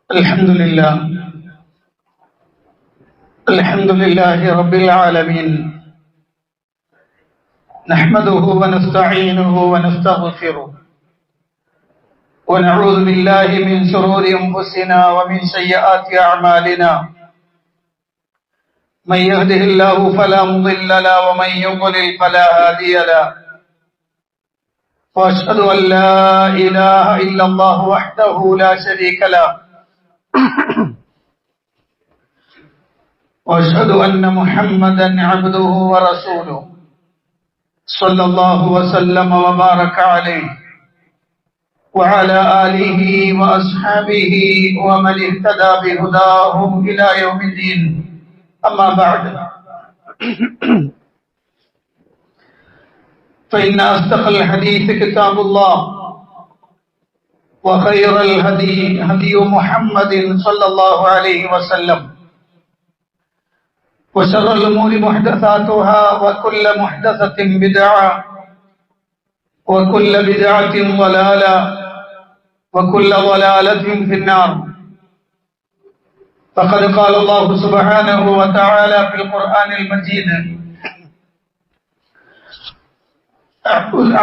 الحمد لله الحمد لله رب العالمين نحمده ونستعينه ونستغفره ونعوذ بالله من شرور أنفسنا ومن سيئات أعمالنا من يهده الله فلا مضل له ومن يضلل فلا هادي له وأشهد أن لا إله إلا الله وحده لا شريك له وأشهد أن محمدا عبده ورسوله صلى الله وسلم وبارك عليه وعلى آله وأصحابه ومن اهتدى بهداهم إلى يوم الدين أما بعد فإن أصدق الحديث كتاب الله وخير الهدي هدي محمد صلى الله عليه وسلم وشر الأمور محدثاتها وكل محدثة بدعة وكل بدعة ضلالة وكل ضلالة في النار فقد قال الله سبحانه وتعالى في القرآن المجيد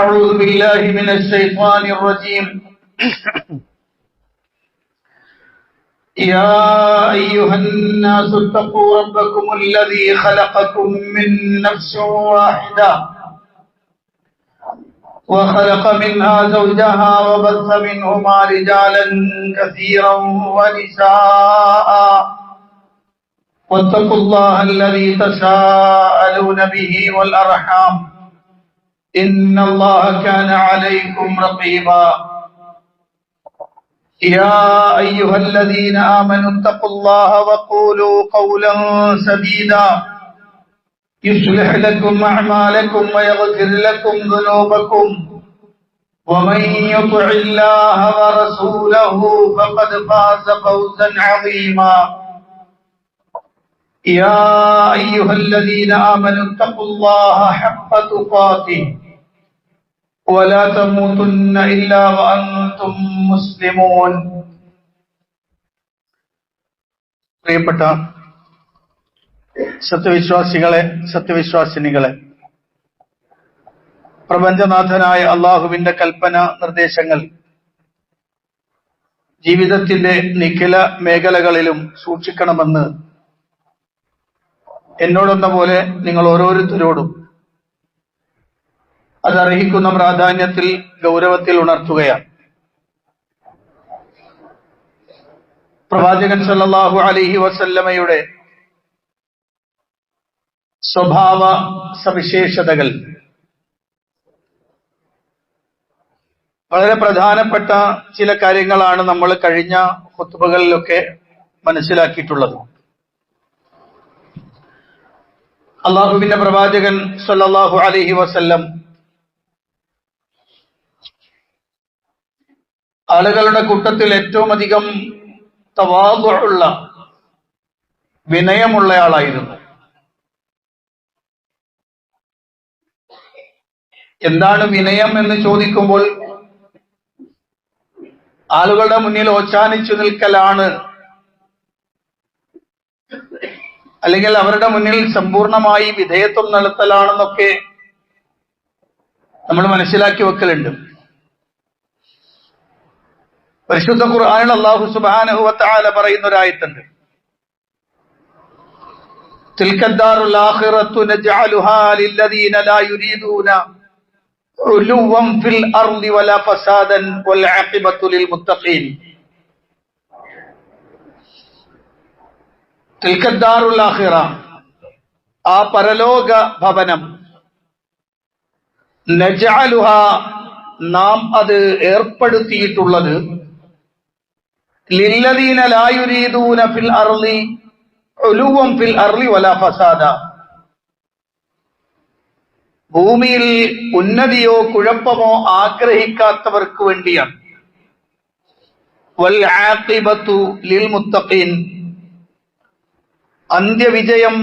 أعوذ بالله من الشيطان الرجيم يا أيها الناس اتقوا ربكم الذي خلقكم من نفس واحدة وخلق منها زوجها وبث منهما رجالا كثيرا ونساء واتقوا الله الذي تساءلون به والأرحام إن الله كان عليكم رقيبا يا أيها الذين آمنوا اتقوا الله وقولوا قولا سديدا يصلح لكم أعمالكم ويغفر لكم ذنوبكم ومن يطع الله ورسوله فقد فاز فوزا عظيما يا أيها الذين آمنوا اتقوا الله حق تقاته ولا تموتن إلا وأنتم مسلمون. പ്രിയപ്പെട്ട സത്യവിശ്വാസികളെ, സത്യവിശ്വാസിനികളെ, പ്രപഞ്ചനാഥനായ അള്ളാഹുവിന്റെ കൽപ്പന നിർദ്ദേശങ്ങൾ ജീവിതത്തിന്റെ നിഖില മേഖലകളിലും സൂക്ഷിക്കണമെന്ന് എന്നോടെന്ന പോലെ നിങ്ങൾ ഓരോരുത്തരോടും അതർഹിക്കുന്ന പ്രാധാന്യത്തിൽ, ഗൗരവത്തിൽ ഉണർത്തുകയാണ്. പ്രവാചകൻ സല്ലല്ലാഹു അലൈഹി വസല്ലമയുടെ സ്വഭാവ സവിശേഷതകൾ, വളരെ പ്രധാനപ്പെട്ട ചില കാര്യങ്ങളാണ് നമ്മൾ കഴിഞ്ഞ ഖുത്ബകളിലൊക്കെ മനസ്സിലാക്കിയിട്ടുള്ളത്. അള്ളാഹുവിന്റെ പ്രവാചകൻ സല്ലല്ലാഹു അലൈഹി വസല്ലം ആളുകളുടെ കൂട്ടത്തിൽ ഏറ്റവും അധികം തവാദുഉള്ള, വിനയമുള്ളയാളായിരുന്നു. എന്താണ് വിനയം എന്ന് ചോദിക്കുമ്പോൾ ആളുകളുടെ മുന്നിൽ ഓച്ചാനിച്ചു നിൽക്കലാണ്, അല്ലെങ്കിൽ അവരുടെ മുന്നിൽ സമ്പൂർണമായി വിധേയത്വം നടത്തലാണെന്നൊക്കെ നമ്മൾ മനസ്സിലാക്കി വെക്കലുണ്ട്. പരിശുദ്ധ ഖുർആനിൽ അല്ലാഹു സുബ്ഹാനഹു വ തആല പറയുന്ന ഒരു ആയത്തുണ്ട്, തിൽക്കദ്ദാറുൽ ആഖിറത്തു നജ്അലുഹാ ലില്ലദീന ലാ യുരീദൂന ഉലുവൻ ഫിൽ അർളി വലാ ഫസാദൻ വൽ ആഖിബത്തു ലിൽ മുത്തഖീൻ. തിൽക്കദ്ദാറുൽ ആഖിറ, ആ പരലോക ഭവനം, നജ്അലുഹാ, നാം അത് ഏർപ്പെടുത്തിയിട്ടുള്ളത്, ലില്ലദീന ലാ യുരീദൂന ഫിൽ അർളി ഉലുവൻ ഫിൽ അർളി വലാ ഫസാദ, ഭൂമിയിൽ ഉന്നതിയോ കുഴപ്പമോ ആഗ്രഹിക്കാത്തവർക്ക് വേണ്ടിയാണ്. വൽ ആഖിബത്തു ലിൽ മുത്തഖീൻ, അന്ത്യവിജയം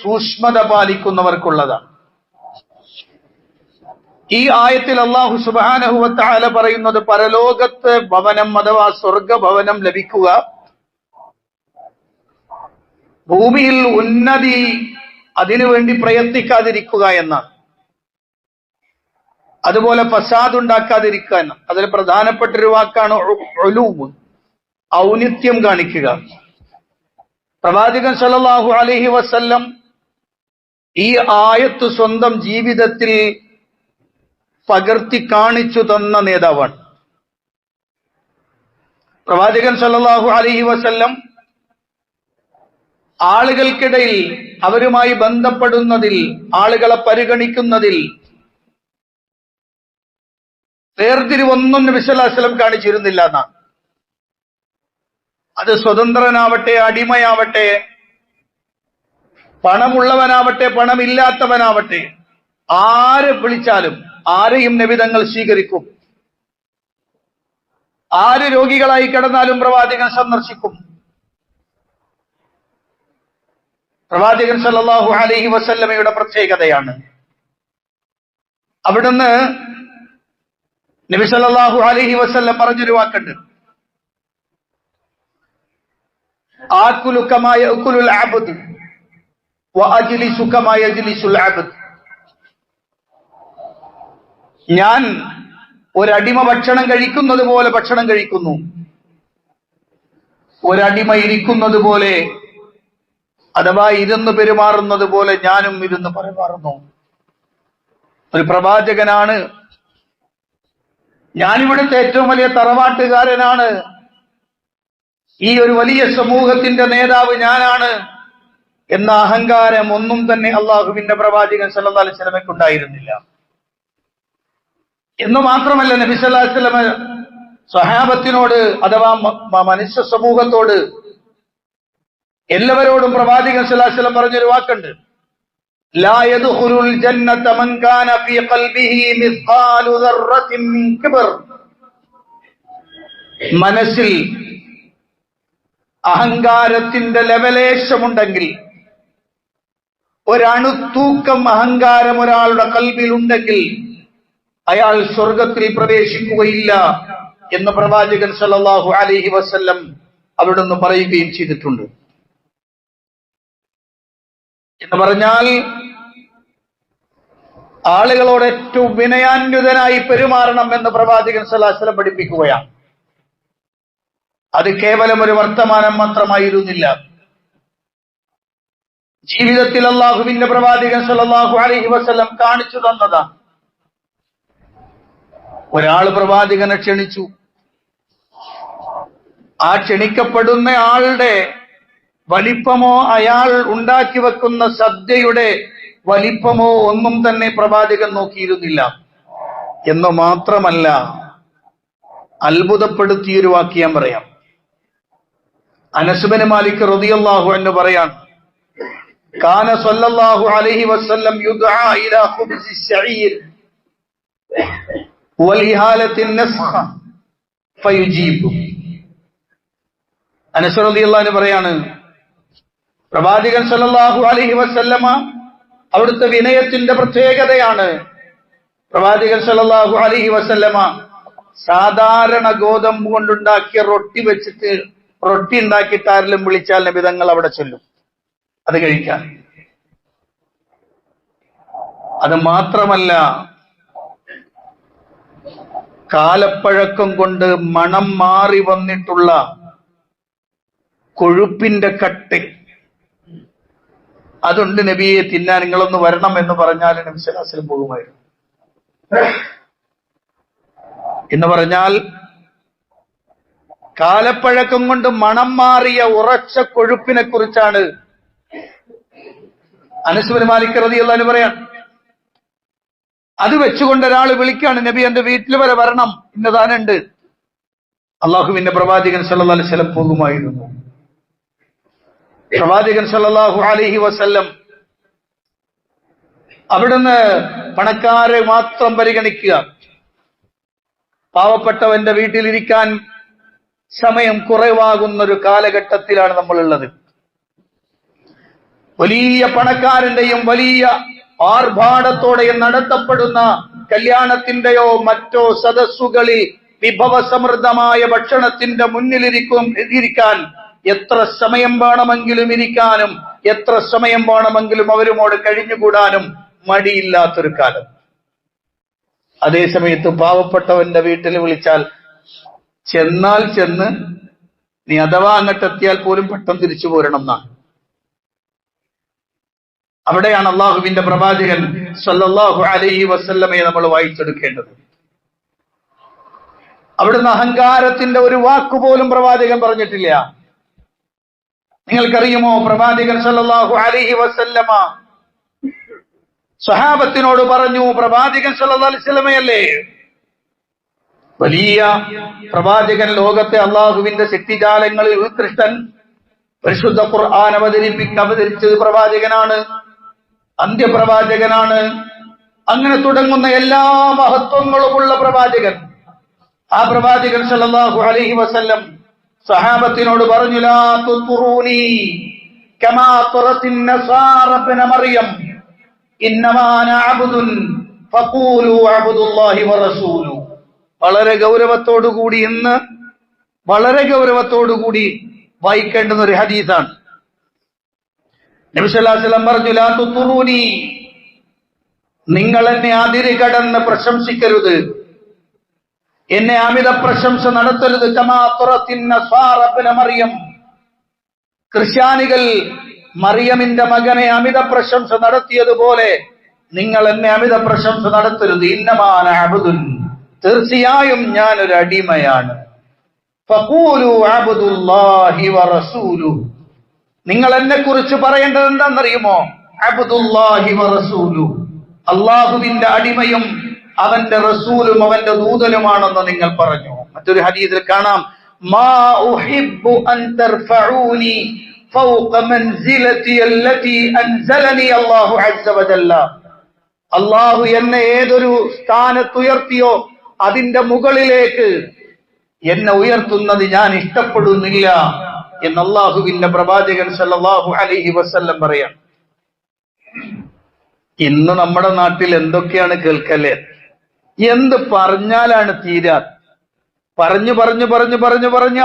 സൂക്ഷ്മത പാലിക്കുന്നവർക്കുള്ളതാണ്. ഈ ആയത്തിൽ അല്ലാഹു സുബ്ഹാനഹു വ തആല പറയുന്നത് പരലോകത്ത് ഭവനം അഥവാ സ്വർഗ ഭവനം ലഭിക്കുക ഭൂമിയിൽ ഉന്നതി അതിനുവേണ്ടി പ്രയത്നിക്കാതിരിക്കുക എന്നാണ്. അതുപോലെ ഫസാദ് ഉണ്ടാക്കാതിരിക്കുക എന്ന അതിൽ പ്രധാനപ്പെട്ട ഒരു വാക്കാണ് ഉലൂവ്, ഔന്നിത്യം കാണിക്കുക. പ്രവാചകൻ സല്ലല്ലാഹു അലൈഹി വസല്ലം ഈ ആയത്ത് സ്വന്തം ജീവിതത്തിൽ പകർത്തി കാണിച്ചു തന്ന നേതാവാണ്. പ്രവാചകൻ സല്ലല്ലാഹു അലൈഹി വസല്ലം ആളുകൾക്കിടയിൽ അവരുമായി ബന്ധപ്പെടുന്നതിൽ, ആളുകളെ പരിഗണിക്കുന്നതിൽ വേർതിരിവൊന്നും നബി സല്ലല്ലാഹു അലൈഹി വസല്ലം കാണിച്ചിരുന്നില്ല എന്നാണ്. അത് സ്വതന്ത്രനാവട്ടെ, അടിമയാവട്ടെ, പണമുള്ളവനാവട്ടെ, പണമില്ലാത്തവനാവട്ടെ, ആരെ വിളിച്ചാലും ആരെയും നബി തങ്ങൾ സ്വീകരിക്കും. ആര് രോഗികളായി കിടന്നാലും പ്രവാചകൻ സന്ദർശിക്കും. പ്രവാചകൻ സല്ലല്ലാഹു അലൈഹി വസല്ലമയുടെ പ്രത്യേകതയാണ്. അവിടുന്ന് നബി സല്ലല്ലാഹു അലൈഹി വസല്ലം പറഞ്ഞൊരു വാക്കുണ്ട്, ആകുലു കമാ യഅകുലുൽ അബ്ദ് വഅജ്ലിസു കമാ യജ്ലിസുൽ അബ്ദ്. ഞാൻ ഒരടിമ ഭക്ഷണം കഴിക്കുന്നത് പോലെ ഭക്ഷണം കഴിക്കുന്നു, ഒരടിമ ഇരിക്കുന്നത് പോലെ അഥവാ ഇരുന്ന് പെരുമാറുന്നത് പോലെ ഞാനും ഇരുന്ന് പെരുമാറുന്നു. ഒരു പ്രവാചകനാണ്, ഞാനിവിടുത്തെ ഏറ്റവും വലിയ തറവാട്ടുകാരനാണ്, ഈ ഒരു വലിയ സമൂഹത്തിന്റെ നേതാവ് ഞാനാണ് എന്ന അഹങ്കാരം ഒന്നും തന്നെ അള്ളാഹുവിന്റെ പ്രവാചകൻ സല്ലല്ലാഹു അലൈഹി വസല്ലമയ്ക്ക് ഉണ്ടായിരുന്നില്ല. എന്ന് മാത്രമല്ല, നബി സല്ലല്ലാഹു അലൈഹി വസല്ലമ സ്വഹാബത്തിനോട് അഥവാ മനുഷ്യ സമൂഹത്തോട് എല്ലാവരോടും പ്രവാചകൻ സല്ലല്ലാഹു അലൈഹി വസല്ലം പറഞ്ഞൊരു വാക്കുണ്ട്, ലാ യദ്ഖുലുൽ ജന്നത മൻ കാന ഫീ ഖൽബിഹി മിസ്ഖാലു ദർറത്തിൻ മിൻ കിബ്ർ. മനസ്സിൽ അഹങ്കാരത്തിന്റെ ലെവലേശമുണ്ടെങ്കിൽ, ഒരണുത്തൂക്കം അഹങ്കാരം ഒരാളുടെ കൽബിൽ ഉണ്ടെങ്കിൽ അയാൾ സ്വർഗത്തിൽ പ്രവേശിക്കുകയില്ല എന്ന് പ്രവാചകൻ സല്ലല്ലാഹു അലൈഹി വസല്ലം അവിടുന്ന് പറയുകയും ചെയ്തിട്ടുണ്ട്. എന്ന് പറഞ്ഞാൽ ആളുകളോട് ഏറ്റവും വിനയാന്വിതനായി പെരുമാറണം എന്ന് പ്രവാചകൻ സല്ലല്ലാഹു അലൈഹി വസല്ലം പഠിപ്പിക്കുകയാണ്. അത് കേവലം ഒരു വർത്തമാനം മാത്രമായിരുന്നില്ല. ജീവിതത്തിൽ അള്ളാഹുവിന്റെ പ്രവാചകൻ സല്ലല്ലാഹു അലൈഹി വസല്ലം കാണിച്ചു തന്നതാണ്. ഒരാൾ പ്രവാചകനെ ക്ഷണിച്ചു. ആ ക്ഷണിക്കപ്പെടുന്ന ആളുടെ വലിപ്പമോ അയാൾ ഉണ്ടാക്കി വെക്കുന്ന സദ്യയുടെ വലിപ്പമോ ഒന്നും തന്നെ പ്രവാചകൻ നോക്കിയിരുന്നില്ല. എന്ന് മാത്രമല്ല, അത്ഭുതപ്പെടുത്തിയൊരു വാക്യം പറയാം. അനസ് ബിൻ മാലിക് റളിയല്ലാഹു അൻഹു പറയാൻ, കാന സല്ലല്ലാഹു അലൈഹി വസല്ലം യുദ്ആ ഇലാ ഖുബ്സി ശഈർ വലിഹാലത്തിൻ നസ്ഖ ഫയുജീബു. അനസ് റളിയല്ലാഹു അൻഹു പറയാണ്, പ്രവാചകൻ സല്ലല്ലാഹു അലൈഹി വസല്ലമ അവിടുത്തെ വിനയത്തിന്റെ പ്രത്യേകതയാണ്. പ്രവാചകൻ സല്ലല്ലാഹു അലൈഹി വസല്ലമ സാധാരണ ഗോതമ്പ് കൊണ്ടുണ്ടാക്കിയ റൊട്ടി വെച്ചിട്ട് റൊട്ടി ഉണ്ടാക്കിയിട്ട് ആരെങ്കിലും വിളിച്ചാൽ നബി തങ്ങൾ അവിടെ ചൊല്ലും അത് കഴിക്കാൻ. അത് മാത്രമല്ല, കാലപ്പഴക്കം കൊണ്ട് മണം മാറി വന്നിട്ടുള്ള കൊഴുപ്പിന്റെ കട്ട് അതുണ്ട് നബിയെ തിന്നാൻ, നിങ്ങളൊന്ന് വരണം എന്ന് പറഞ്ഞാൽ നബി സല്ലല്ലാഹു അലൈഹി വസല്ലം പോകുമായിരുന്നു. എന്ന് പറഞ്ഞാൽ കാലപ്പഴക്കം കൊണ്ട് മണം മാറിയ ഉറച്ച കൊഴുപ്പിനെ കുറിച്ചാണ് അനസ് ബിൻ മാലിക് റളിയല്ലാഹു അൻഹു പറയാൻ. അത് വെച്ചുകൊണ്ട് ഒരാൾ വിളിക്കാണ്, നബി എന്റെ വീട്ടിൽ വരെ വരണം, ഇന്നതാനുണ്ട്. അള്ളാഹുവിന്റെ പ്രവാചകൻ സല്ലല്ലാഹു അലൈഹി വസല്ലം പോകുമായിരുന്നു. പ്രവാചകൻ സല്ലല്ലാഹു അലൈഹി വസല്ലം അവിടുന്ന് പണക്കാരെ മാത്രം പരിഗണിക്കുക, പാവപ്പെട്ടവന്റെ വീട്ടിലിരിക്കാൻ സമയം കുറവാകുന്ന ഒരു കാലഘട്ടത്തിലാണ് നമ്മളുള്ളത്. വലിയ പണക്കാരന്റെയും വലിയ ആർഭാടത്തോടെയും നടത്തപ്പെടുന്ന കല്യാണത്തിന്റെയോ മറ്റോ സദസ്സുകളിൽ വിഭവസമൃദ്ധമായ ഭക്ഷണത്തിന്റെ മുന്നിലിരിക്കാൻ എത്ര സമയം വേണമെങ്കിലും ഇരിക്കാനും എത്ര സമയം വേണമെങ്കിലും അവരുമോട് കഴിഞ്ഞുകൂടാനും മടിയില്ലാത്തൊരു കാലം. അതേസമയത്ത് പാവപ്പെട്ടവന്റെ വീട്ടിൽ വിളിച്ചാൽ ചെന്ന് നീ അഥവാ അങ്ങോട്ടെത്തിയാൽ പോലും പെട്ടെന്ന് തിരിച്ചു പോരണം എന്നാണ്. അവിടെയാണ് അള്ളാഹുവിന്റെ പ്രവാചകൻ സല്ലല്ലാഹു അലൈഹി വസല്ലമയെ നമ്മൾ വായിച്ചെടുക്കേണ്ടത്. അവിടുന്ന് അഹങ്കാരത്തിന്റെ ഒരു വാക്കുപോലും പ്രവാചകൻ പറഞ്ഞിട്ടില്ല. നിങ്ങൾക്കറിയുമോ, പ്രവാചകൻ സല്ലല്ലാഹു അലൈഹി വസല്ലമ സ്വഹാബത്തിനോട് പറഞ്ഞു, പ്രവാചകൻ സല്ലല്ലാഹു അലൈഹി വസല്ലമയല്ലേ വലിയ പ്രവാചകൻ, ലോകത്തെ അള്ളാഹുവിന്റെ ശക്തിജാലങ്ങളിൽ ഉത്കൃഷ്ടൻ, പരിശുദ്ധ ഖുർആൻ അവതരിച്ചത് പ്രവാചകനാണ്, അന്ത്യപ്രവാചകനാണ്, അങ്ങനെ തുടങ്ങുന്ന എല്ലാ മഹത്വങ്ങളുമുള്ള പ്രവാചകൻ. ആ പ്രവാചകൻ സല്ലല്ലാഹു അലൈഹി വസല്ലം സഹാബത്തിനോട് പറഞ്ഞു, ലാ തുത്റൂനി കമാ തുറത്തിൻ നസാറ ഇബ്ന മറിയം ഇന്നമാ അന അബ്ദുൻ ഫഖൂലു അബ്ദുല്ലാഹി വറസൂലു. വളരെ ഗൗരവത്തോടുകൂടി ഇന്ന് വളരെ ഗൗരവത്തോടുകൂടി വായിക്കേണ്ടുന്ന ഒരു ഹദീസാണ്. നബി സല്ലല്ലാഹു അലൈഹി വസല്ലം പറഞ്ഞു, ലാ തുത്റൂനി, നിങ്ങൾ എന്നെ അതിര് കടന്ന് പ്രശംസിക്കരുത്, എന്നെ അമിത പ്രശംസ നടത്തരുത്. കമാ തുറത്തിൻ നസാറ ഇബ്ന മറിയം, ക്രിസ്ത്യാനികൾ മറിയമിന്റെ മകനെ അമിത പ്രശംസ നടത്തിയതുപോലെ നിങ്ങൾ എന്നെ അമിത പ്രശംസ നടത്തരുത്. ഇന്നമാ അന അബ്ദുൻ, തീർച്ചയായും ഞാൻ ഒരു അടിമയാണ്. ഫഖൂലു അബ്ദുല്ലാഹി വറസൂലു, നിങ്ങൾ എന്നെ കുറിച്ച് പറയേണ്ടത് എന്താണെന്നറിയുമോ? അബ്ദുല്ലാഹി വറസൂലു, അള്ളാഹുവിന്റെ അടിമയും അവന്റെ റസൂലും അവന്റെ ദൂതനുമാണെന്ന് നിങ്ങൾ പറഞ്ഞു. മറ്റൊരു ഹദീസിൽ കാണാം, മാ ഉഹിബ്ബു അൻ തർഫഊനി ഫൗഖ മൻസിലതി അല്ലതി അൻസലനി അല്ലാഹു അസ്സ വജല്ല. അല്ലാഹു എന്നെ ഏതൊരു സ്ഥാനത്തുയർത്തിയോ അതിന്റെ മുകളിലേക്ക് എന്നെ ഉയർത്തുന്നത് ഞാൻ ഇഷ്ടപ്പെടുന്നില്ല എന്ന് അല്ലാഹുവിന്റെ പ്രവാചകൻ സല്ലല്ലാഹു അലൈഹി വസല്ലം പറയാം. ഇന്ന് നമ്മുടെ നാട്ടിൽ എന്തൊക്കെയാണ് കേൾക്കല്ലേ? എന്ത് പറഞ്ഞാലാണ് തീരാ? പറഞ്ഞു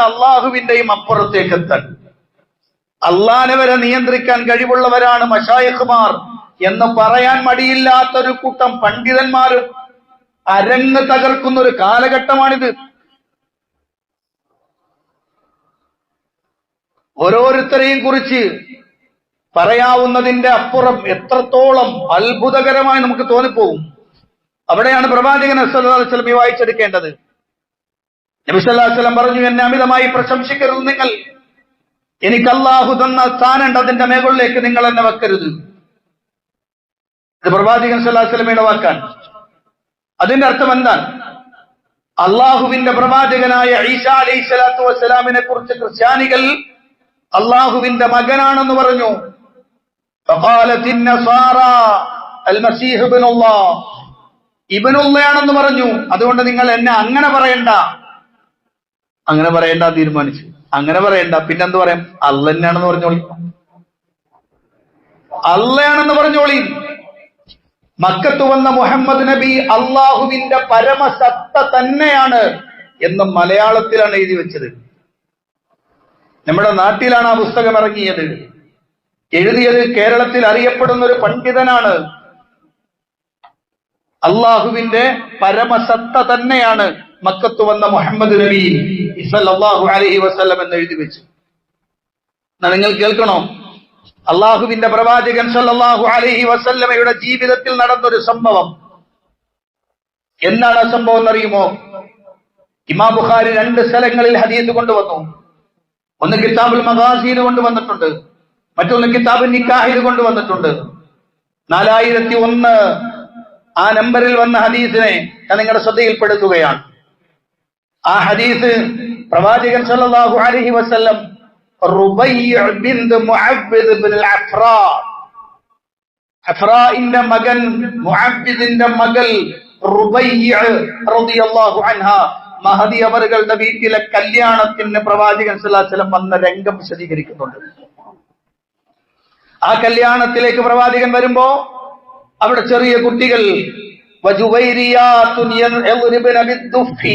അള്ളാഹുവിന്റെയും അപ്പുറത്തേക്ക് എത്താൻ. അള്ളാനെ വരെ നിയന്ത്രിക്കാൻ കഴിവുള്ളവരാണ് മശായിഖുമാർ എന്ന് പറയാൻ മടിയില്ലാത്തൊരു കൂട്ടം പണ്ഡിതന്മാരും അരങ്ങ് തകർക്കുന്ന ഒരു കാലഘട്ടമാണിത്. ഓരോരുത്തരെയും കുറിച്ച് പറയാവുന്നതിന്റെ അപ്പുറം എത്രത്തോളം അത്ഭുതകരമായി നമുക്ക് തോന്നിപ്പോകും. അവിടെയാണ് പ്രവാചകൻ സല്ലല്ലാഹു അലൈഹി വസല്ലം വായിച്ചെടുക്കേണ്ടത്. നബി സല്ലല്ലാഹു അലൈഹി വസല്ലം പറഞ്ഞു, എന്നെ അമിതമായി പ്രശംസിക്കരുത് നിങ്ങൾ, എനിക്ക് അല്ലാഹു തന്ന സ്ഥാനമുണ്ട്, അതിന്റെ മേകളിലേക്ക് നിങ്ങൾ എന്നെ വെക്കരുത്. ഇത് പ്രവാചകൻ സല്ലല്ലാഹു അലൈഹി വസല്ലമയുടെ വാക്കാണ്. അതിന്റെ അർത്ഥം എന്താണ്? അള്ളാഹുവിന്റെ പ്രവാചകനായ ഈസാ അലൈഹിസ്സലാത്തു വസ്സലാമിനെ കുറിച്ച് ക്രിസ്ത്യാനികൾ അള്ളാഹുവിന്റെ മകനാണെന്ന് പറഞ്ഞു. ഫഖാലത്തിൻ നസാറ അൽ മസീഹ് ഇബ്നുല്ലാഹ്, ഇബ്നുല്ലാഹയാണെന്ന് പറഞ്ഞു. അതുകൊണ്ട് നിങ്ങൾ എന്നെ അങ്ങനെ പറയണ്ട തീരുമാനിച്ചു. അങ്ങനെ പറയണ്ട, പിന്നെന്ത് പറയാം? അള്ളന്നെയാണെന്ന് പറഞ്ഞോളി, അള്ളയാണെന്ന് പറഞ്ഞോളി. മക്കത്ത് വന്ന മുഹമ്മദ് നബി അള്ളാഹുവിന്റെ പരമസത്ത തന്നെയാണ് എന്ന് മലയാളത്തിലാണ് എഴുതി വെച്ചത്. നമ്മുടെ നാട്ടിലാണ് ആ പുസ്തകം ഇറങ്ങിയത്. എഴുതിയത് കേരളത്തിൽ അറിയപ്പെടുന്ന ഒരു പണ്ഡിതനാണ്. അള്ളാഹുവിന്റെ പരമസത്ത തന്നെയാണ് മക്കത്ത് വന്ന മുഹമ്മദ് നബി സല്ലല്ലാഹു അലൈഹി വസല്ലം എന്ന് എഴുതി വെച്ചു. നിങ്ങൾ കേൾക്കണോ? അള്ളാഹുവിന്റെ പ്രവാചകൻ സല്ലല്ലാഹു അലൈഹി വസല്ലമയുടെ ജീവിതത്തിൽ നടന്നൊരു സംഭവം. എന്താണ് ആ സംഭവം എന്നറിയുമോ? ഇമാം ബുഖാരി 2 സ്ഥലങ്ങളിൽ ഹദീസ് കൊണ്ടുവന്നു. ഒന്ന് കിതാബുൽ മഗാസിയിൽ കൊണ്ടുവന്നിട്ടുണ്ട്, മറ്റൊന്ന് കിതാബുൽ നിക്കാഹിൽ കൊണ്ടുവന്നിട്ടുണ്ട്. 4001 ആ നമ്പറിൽ വന്ന ഹദീസിനെ ഞാൻ നിങ്ങളുടെ ശ്രദ്ധയിൽപ്പെടുത്തുകയാണ്. ആ ഹദീസ് പ്രവാചകൻ സല്ലല്ലാഹു അലൈഹി വസല്ലം റുബയ്യ് ബിൻത് മുഅവ്വിദ് ബിൻ അഫ്രാ, അഫ്രാഇന്റെ മകൻ മുഅവ്വിദിന്റെ മകൾ റുബയ്യ് റളിയല്ലാഹു അൻഹാ മഹദി അവരുടെ വീട്ടിലെ കല്യാണത്തിന് പ്രവാചകൻ സല്ലല്ലാഹു അലൈഹി വസല്ലം വന്ന രംഗം വിശദീകരിക്കുന്നുണ്ട്. ആ കല്യാണത്തിലേക്ക് പ്രവാചകൻ വരുമ്പോ അവിടെ ചെറിയ കുട്ടികൾ വജുവൈരിയാതുൻ യദ്രിബന ബിദ്ദുഫി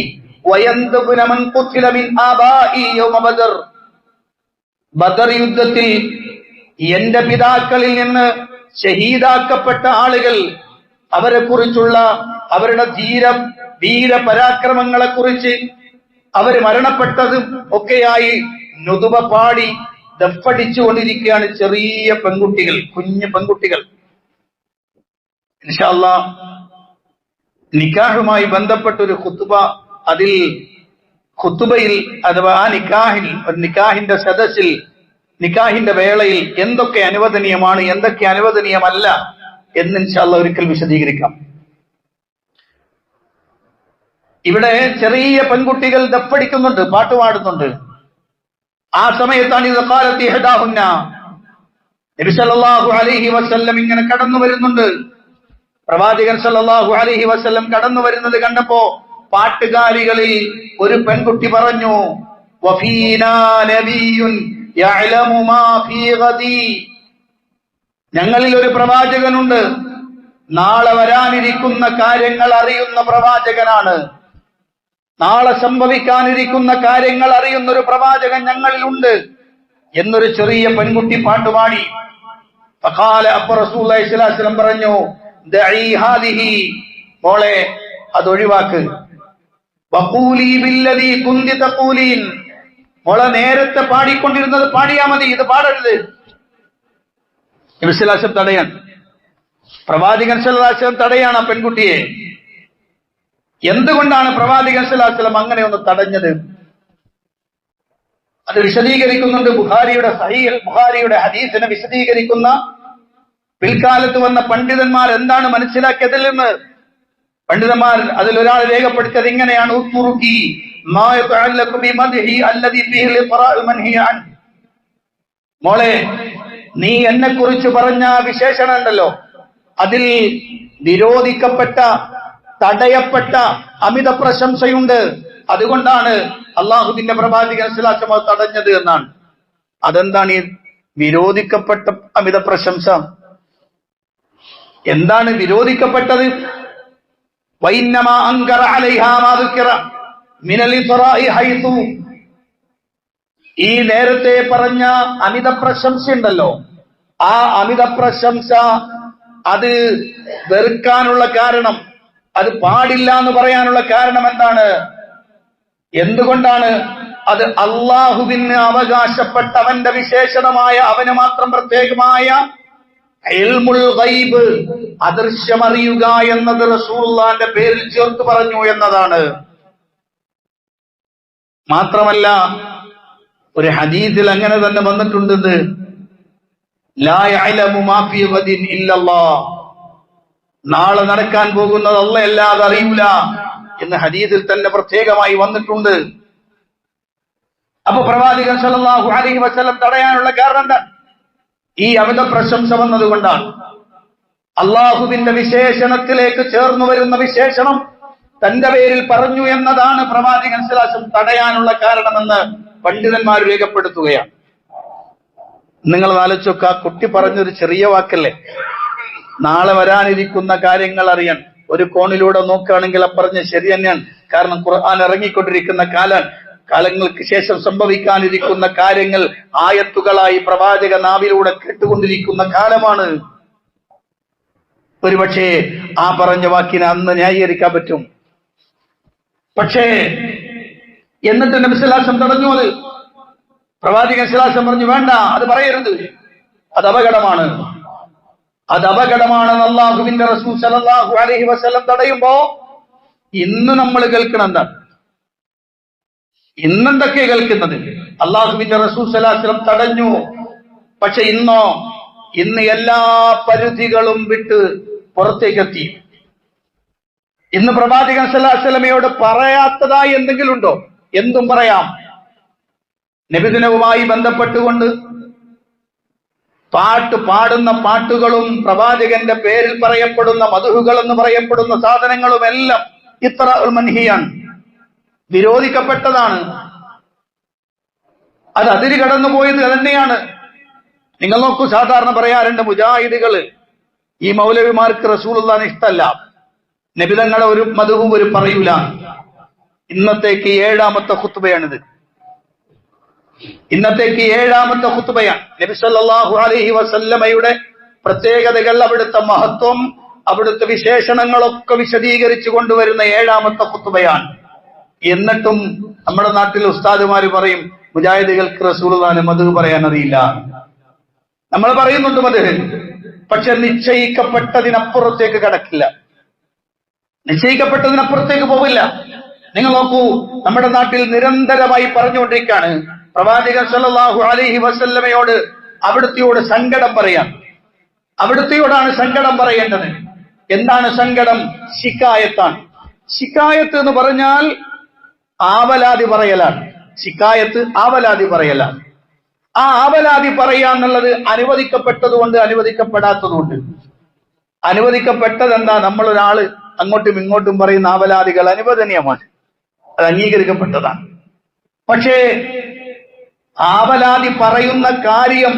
വയന്ദബന മൻ ഖുതില മിൻ ആബാഇ യൗമ ബദർ, ബദർ യുദ്ധത്തിൽ എന്റെ പിതാക്കളിൽ നിന്ന് ഷഹീദാക്കപ്പെട്ട ആളുകൾ, അവരെ കുറിച്ചുള്ള അവരുടെ വീര പരാക്രമങ്ങളെ കുറിച്ച്, അവർ മരണപ്പെട്ടതും ഒക്കെയായി നുതുബ പാടി ദഫടിച്ചുകൊണ്ടിരിക്കുകയാണ് ചെറിയ പെൺകുട്ടികൾ, കുഞ്ഞു പെൺകുട്ടികൾ. ഇൻഷാ അല്ലാഹ് നിക്കാഹുമായി ബന്ധപ്പെട്ട ഒരു ഖുത്ബ, അതിൽ ഖുത്ബയിൽ അഥവാ ആ നിക്കാഹിന്റെ സദസ്സിൽ, നിക്കാഹിന്റെ വേളയിൽ എന്തൊക്കെ അനുവദനീയമാണ്, എന്തൊക്കെ അനുവദനീയമല്ല എന്ന് ഇൻഷാ അല്ലാഹ് ഒരിക്കൽ വിശദീകരിക്കാം. ഇവിടെ ചെറിയ പെൺകുട്ടികൾ ദഫടിക്കുന്നുണ്ട്, പാട്ടുപാടുന്നുണ്ട്. ആ സമയത്താണ് ഇത് ഖാലത്തി ഇഹ്ദാഹുന്ന, നബി സല്ലല്ലാഹു അലൈഹി വസല്ലം ഇങ്ങനെ കടന്നു വരുന്നുണ്ട്. പ്രവാചകൻ സല്ലല്ലാഹു അലൈഹി വസല്ലം കടന്നു വരുന്നത് കണ്ടപ്പോ പാട്ടുകാരികളിൽ ഒരു പെൺകുട്ടി പറഞ്ഞു, വഫീനാ നബിയ്യുൻ യഅലമു മാ ഫീ ഗദി, ഞങ്ങളിൽ ഒരു പ്രവാചകനുണ്ട്, നാളെ വരാനിരിക്കുന്ന കാര്യങ്ങൾ അറിയുന്ന പ്രവാചകനാണ്, നാളെ സംഭവിക്കാനിരിക്കുന്ന കാര്യങ്ങൾ അറിയുന്ന ഒരു പ്രവാചകൻ ഞങ്ങളിലുണ്ട് എന്നൊരു ചെറിയ പെൺകുട്ടി പാട്ടുപാടി. ഫഖാല, അപ്പൊ റസൂലുള്ളാഹി സ്വല്ലല്ലാഹു അലൈഹി വസല്ലം പറഞ്ഞു, ദഈ ഹാദിഹി, മോളെ അതൊഴിവാക്ക്. വഖൂലി ബില്ലദീ കുന്തി തഖൂലീൻ, മോളെ നേരത്തെ പാടിക്കൊണ്ടിരുന്നത് പാടിയാ മതി, ഇത് പാടരുത്. നബി സല്ലല്ലാഹു അലൈഹി വസല്ലം തടയാൻ, പ്രവാചകൻ സല്ലല്ലാഹു അലൈഹി വസല്ലം തടയാണ് ആ പെൺകുട്ടിയെ. എന്തുകൊണ്ടാണ് പ്രവാചകൻ സല്ലല്ലാഹു അലൈഹി വസല്ലം അങ്ങനെ ഒന്ന് തടഞ്ഞത്? അത് വിശദീകരിക്കുന്നുണ്ട് ബുഖാരിയുടെ ഹദീസിനെ വിശദീകരിക്കുന്ന പിൽക്കാലത്ത് വന്ന പണ്ഡിതന്മാർ എന്താണ് മനസ്സിലാക്കിയതിൽ നിന്ന്. പണ്ഡിതന്മാർ അതിലൊരാൾ രേഖപ്പെടുത്തിയത് ഇങ്ങനെയാണ്, മോളെ, നീ എന്നെ കുറിച്ച് പറഞ്ഞ വിശേഷണം ഉണ്ടല്ലോ, അതിൽ വിരോധിക്കപ്പെട്ട, തടയപ്പെട്ട അമിത പ്രശംസയുണ്ട്. അതുകൊണ്ടാണ് അള്ളാഹുവിന്റെ പ്രവാചകൻ സ്വല്ലല്ലാഹു അലൈഹി വസല്ലം തടഞ്ഞത് എന്നാണ്. അതെന്താണ് ഈ വിരോധിക്കപ്പെട്ട അമിത പ്രശംസ? എന്താണ് വിരോധിക്കപ്പെട്ടത്? വൈന്നമാ അൻകറ അലൈഹാ മാ ദുക്കിറ മിനൽ ഇസ്റാഇ ഹൈതു, ഈ നേരത്തെ പറഞ്ഞ അമിത പ്രശംസ ഉണ്ടല്ലോ, ആ അമിത പ്രശംസ അത് വെറുക്കാനുള്ള കാരണം, അത് പാടില്ല എന്ന് പറയാനുള്ള കാരണം എന്താണ്? എന്തുകൊണ്ടാണ്? അത് അള്ളാഹുവിന് അവകാശപ്പെട്ട അവന്റെ വിശേഷണമായ, അവന് മാത്രം പ്രത്യേകമായ ഇൽമുൽ ഗൈബ്, അദൃശ്യമറിയുക എന്നത് റസൂലുള്ളാഹിന്റെ പേരിൽ ചേർത്ത് പറഞ്ഞു എന്നതാണ്. മാത്രമല്ല ഒരു ഹദീസിൽ അങ്ങനെ തന്നെ വന്നിട്ടുണ്ട്, ലാ യഅലമു മാ ഫീ ഗദിൻ ഇല്ലല്ലാഹ്, നാളെ നടക്കാൻ പോകുന്നത് അല്ലാഹ് അല്ലാതെ അറിയില്ല എന്ന് ഹദീസിൽ തന്നെ പ്രത്യേകമായി വന്നിട്ടുണ്ട്. അപ്പൊ പ്രവാചകൻ സല്ലല്ലാഹു അലൈഹി വസല്ലം തടയാനുള്ള കാരണം എന്താണ്? ഈ അമിത പ്രശംസ വന്നതുകൊണ്ടാണ്. അള്ളാഹുവിന്റെ വിശേഷണത്തിലേക്ക് ചേർന്നു വരുന്ന വിശേഷണം തന്റെ പേരിൽ പറഞ്ഞു എന്നതാണ് പ്രവാചകൻ സല്ലല്ലാഹു അലൈഹി വസല്ലം തടയാനുള്ള കാരണമെന്ന് പണ്ഡിതന്മാർ രേഖപ്പെടുത്തുകയാണ്. നിങ്ങൾ ആലോചിച്ചൊക്കെ, ആ കുട്ടി പറഞ്ഞൊരു ചെറിയ വാക്കല്ലേ, നാളെ വരാനിരിക്കുന്ന കാര്യങ്ങൾ അറിയാൻ. ഒരു കോണിലൂടെ നോക്കുകയാണെങ്കിൽ അപ്പറഞ്ഞ് ശരി തന്നെയാണ്. കാരണം ഖുർആൻ ഇറങ്ങിക്കൊണ്ടിരിക്കുന്ന കാലങ്ങൾക്ക് ശേഷം സംഭവിക്കാനിരിക്കുന്ന കാര്യങ്ങൾ ആയത്തുകളായി പ്രവാചക നാവിലൂടെ കേട്ടുകൊണ്ടിരിക്കുന്ന കാലമാണ്. ഒരുപക്ഷേ ആ പറഞ്ഞ വാക്കിനെ അന്ന് ന്യായീകരിക്കാൻ പറ്റും. പക്ഷേ എന്നിട്ട് നബി സല്ലല്ലാഹു അലൈഹി വസല്ലം തടഞ്ഞു. അത് പ്രവാചകൻ സല്ലല്ലാഹു അലൈഹി വസല്ലം പറഞ്ഞു, വേണ്ട, അത് പറയരുത്, അത് അപകടമാണ്, അത് അപകടമാണെന്ന് അല്ലാഹുവിന്റെ റസൂൽ സല്ലല്ലാഹു അലൈഹി വസല്ലം തടയുമ്പോ ഇന്ന് നമ്മൾ കേൾക്കണം എന്താണ്? ഇന്നെന്തൊക്കെ കേൾക്കുന്നത്? അല്ലാഹുവിന്റെ റസൂൽ സല്ലല്ലാഹു അലൈഹി വസല്ലം തടഞ്ഞു. പക്ഷെ ഇന്ന് എല്ലാ പരിധികളും വിട്ട് പുറത്തേക്കെത്തി. ഇന്ന് പ്രവാചകൻ സല്ലല്ലാഹു അലൈഹി വസല്ലമയോട് പറയാത്തതായി എന്തെങ്കിലും ഉണ്ടോ? എന്തും പറയാം. നബിദിനവുമായി ബന്ധപ്പെട്ടുകൊണ്ട് പാടുന്ന പാട്ടുകളും പ്രവാചകന്റെ പേരിൽ പറയപ്പെടുന്ന മദ്ഹുകൾ എന്ന് പറയപ്പെടുന്ന സാധനങ്ങളും എല്ലാം ഇത്റാഉൽ മൻഹിയാണ്, വിരോധിക്കപ്പെട്ടതാണ്. അത് അതിര് കടന്നുപോയത് തന്നെയാണ്. നിങ്ങൾ നോക്കൂ, സാധാരണ പറയാറുണ്ട് മുജാഹിദുകള്, ഈ മൗലവിമാർക്ക് റസൂലുള്ളാഹിനെ ഇഷ്ടമല്ല, നബിതങ്ങളെ ഒരു മദ്ഹും ഒരു പറയൂല. ഇന്നത്തേക്ക് 7ാമത്തെ ഖുത്ബയാണിത്. ഇന്നത്തേക്ക് 7ാമത്തെ ഖുത്ബയാണ്. നബി സല്ലല്ലാഹു അലൈഹി വസല്ലമയുടെ പ്രത്യേകതകൾ, അവിടുത്തെ മഹത്വം, അവിടുത്തെ വിശേഷണങ്ങളൊക്കെ വിശദീകരിച്ചു കൊണ്ടുവരുന്ന 7ാമത്തെ ഖുത്ബയാണ്. എന്നിട്ടും നമ്മുടെ നാട്ടിൽ ഉസ്താദുമാര് പറയും മുജാഹിദുകൾക്ക് റസൂലുള്ളാഹിനെ മദ്ഹ് പറയാൻ അറിയില്ല. നമ്മൾ പറയുന്നുണ്ട് മദ്ഹ്, പക്ഷെ നിശ്ചയിക്കപ്പെട്ടതിനപ്പുറത്തേക്ക് കടക്കില്ല, നിശ്ചയിക്കപ്പെട്ടതിനപ്പുറത്തേക്ക് പോവില്ല. നിങ്ങൾ നോക്കൂ, നമ്മുടെ നാട്ടിൽ നിരന്തരമായി പറഞ്ഞുകൊണ്ടിരിക്കുകയാണ് പ്രവാചകൻ സല്ലല്ലാഹു അലൈഹി വസല്ലമയോട് അവിടുത്തെയോട് സങ്കടം പറയാൻ. അവിടുത്തെയോടാണ് സങ്കടം പറയേണ്ടത്. എന്താണ് സങ്കടം? ശിക്കായത്താണ്. ശിക്കായത്ത് എന്ന് പറഞ്ഞാൽ ആവലാതി പറയലാണ്. ശിക്കായത്ത് ആവലാതി പറയലാണ്. ആ ആവലാതി പറയാന്നുള്ളത് അനുവദിക്കപ്പെട്ടതുകൊണ്ട് അനുവദിക്കപ്പെടാത്തതുകൊണ്ട്. അനുവദിക്കപ്പെട്ടത് എന്താ? നമ്മളൊരാള് അങ്ങോട്ടും ഇങ്ങോട്ടും പറയുന്ന ആവലാദികൾ അനുവദനീയമാണ്, അത് അംഗീകരിക്കപ്പെട്ടതാണ്. പക്ഷേ ആവലാതി പറയുന്ന കാര്യം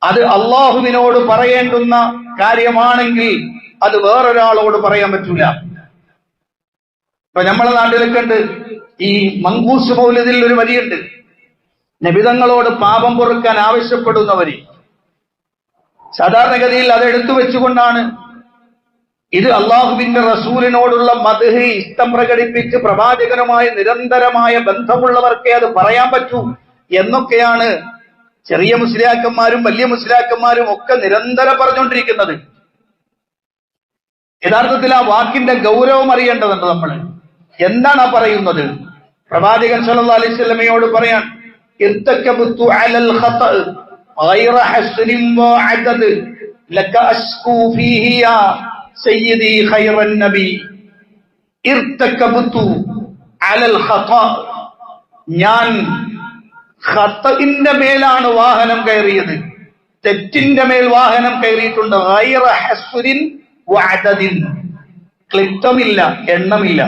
അത് അള്ളാഹുവിനോട് പറയേണ്ടുന്ന കാര്യമാണെങ്കിൽ അത് വേറൊരാളോട് പറയാൻ പറ്റൂല. ഇപ്പൊ നമ്മളെ നാട്ടിലൊക്കെ ഉണ്ട് ഈ മങ്കൂസ് മൗലിദിൽ ഒരു വരിയുണ്ട്, നബിതങ്ങളോട് പാപം പൊറുക്കാൻ ആവശ്യപ്പെടുന്ന വരി. സാധാരണഗതിയിൽ അത് എടുത്തു വെച്ചുകൊണ്ടാണ് ഇത് അള്ളാഹുവിന്റെ റസൂലിനോടുള്ള മദ്ഹ്, ഇഷ്ടം പ്രകടിപ്പിച്ച് പ്രവാചകനുമായി നിരന്തരമായ ബന്ധമുള്ളവർക്കേ അത് പറയാൻ പറ്റൂ എന്നൊക്കെയാണ് ചെറിയ മുസ്ലിയാക്കന്മാരും വലിയ മുസ്ലിയാക്കന്മാരും ഒക്കെ നിരന്തരം പറഞ്ഞുകൊണ്ടിരിക്കുന്നത്. യഥാർത്ഥത്തിൽ ആ വാക്കിന്റെ ഗൗരവം അറിയേണ്ടതുണ്ട് നമ്മൾ. എന്താണ് ആ പറയുന്നത്? പ്രവാചകൻ സല്ലല്ലാഹു അലൈഹി വസല്ലമയോട് പറയാൻ, ഇർതകബതു അലൽ ഖതഅ ഗൈറ ഹസ്നിൻ വഅദദ് ലക അസ്കൂ ഫീഹി യാ സയ്യിദി ഖൈറൻ നബി. ഇർതകബതു അലൽ ഖതഅ, ഞാൻ ഖതഇന്റെ മേലാണ് വാഹനം കയറിയത്, തെറ്റിന്റെ മേൽ വാഹനം കയറിയിട്ടുണ്ട്. ഗൈറ ഹസ്നിൻ വഅദദിൻ, ക്ലിപ്തമില്ല, എണ്ണമില്ല,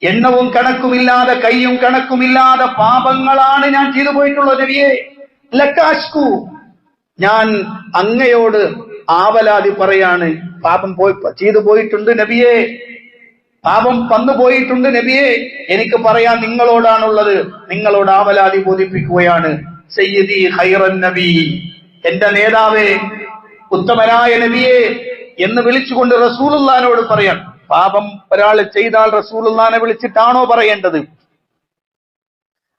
എണ്ണവും കണക്കുമില്ലാതെ കയ്യും കണക്കുമില്ലാതെ പാപങ്ങളാണ് ഞാൻ ചെയ്തു പോയിട്ടുള്ളത് നബിയെ. ലക്കാഷ്കു, ഞാൻ അങ്ങയോട് ആവലാതി പറയാണ്, പാപം ചെയ്തു പോയിട്ടുണ്ട് നബിയെ, പാപം വന്നു പോയിട്ടുണ്ട് നബിയെ, എനിക്ക് പറയാൻ നിങ്ങളോടാണുള്ളത്, നിങ്ങളോട് ആവലാതി ബോധിപ്പിക്കുകയാണ്. സയ്യിദി ഖൈറൻ നബി, എന്റെ നേതാവേ, ഉത്തമനായ നബിയെ എന്ന് വിളിച്ചുകൊണ്ട് റസൂലുള്ളാഹിനോട് പറയാൻ. പാപം ഒരാൾ ചെയ്താൽ റസൂലുള്ളാഹിനെ വിളിച്ചിട്ടാണോ പറയേണ്ടത്?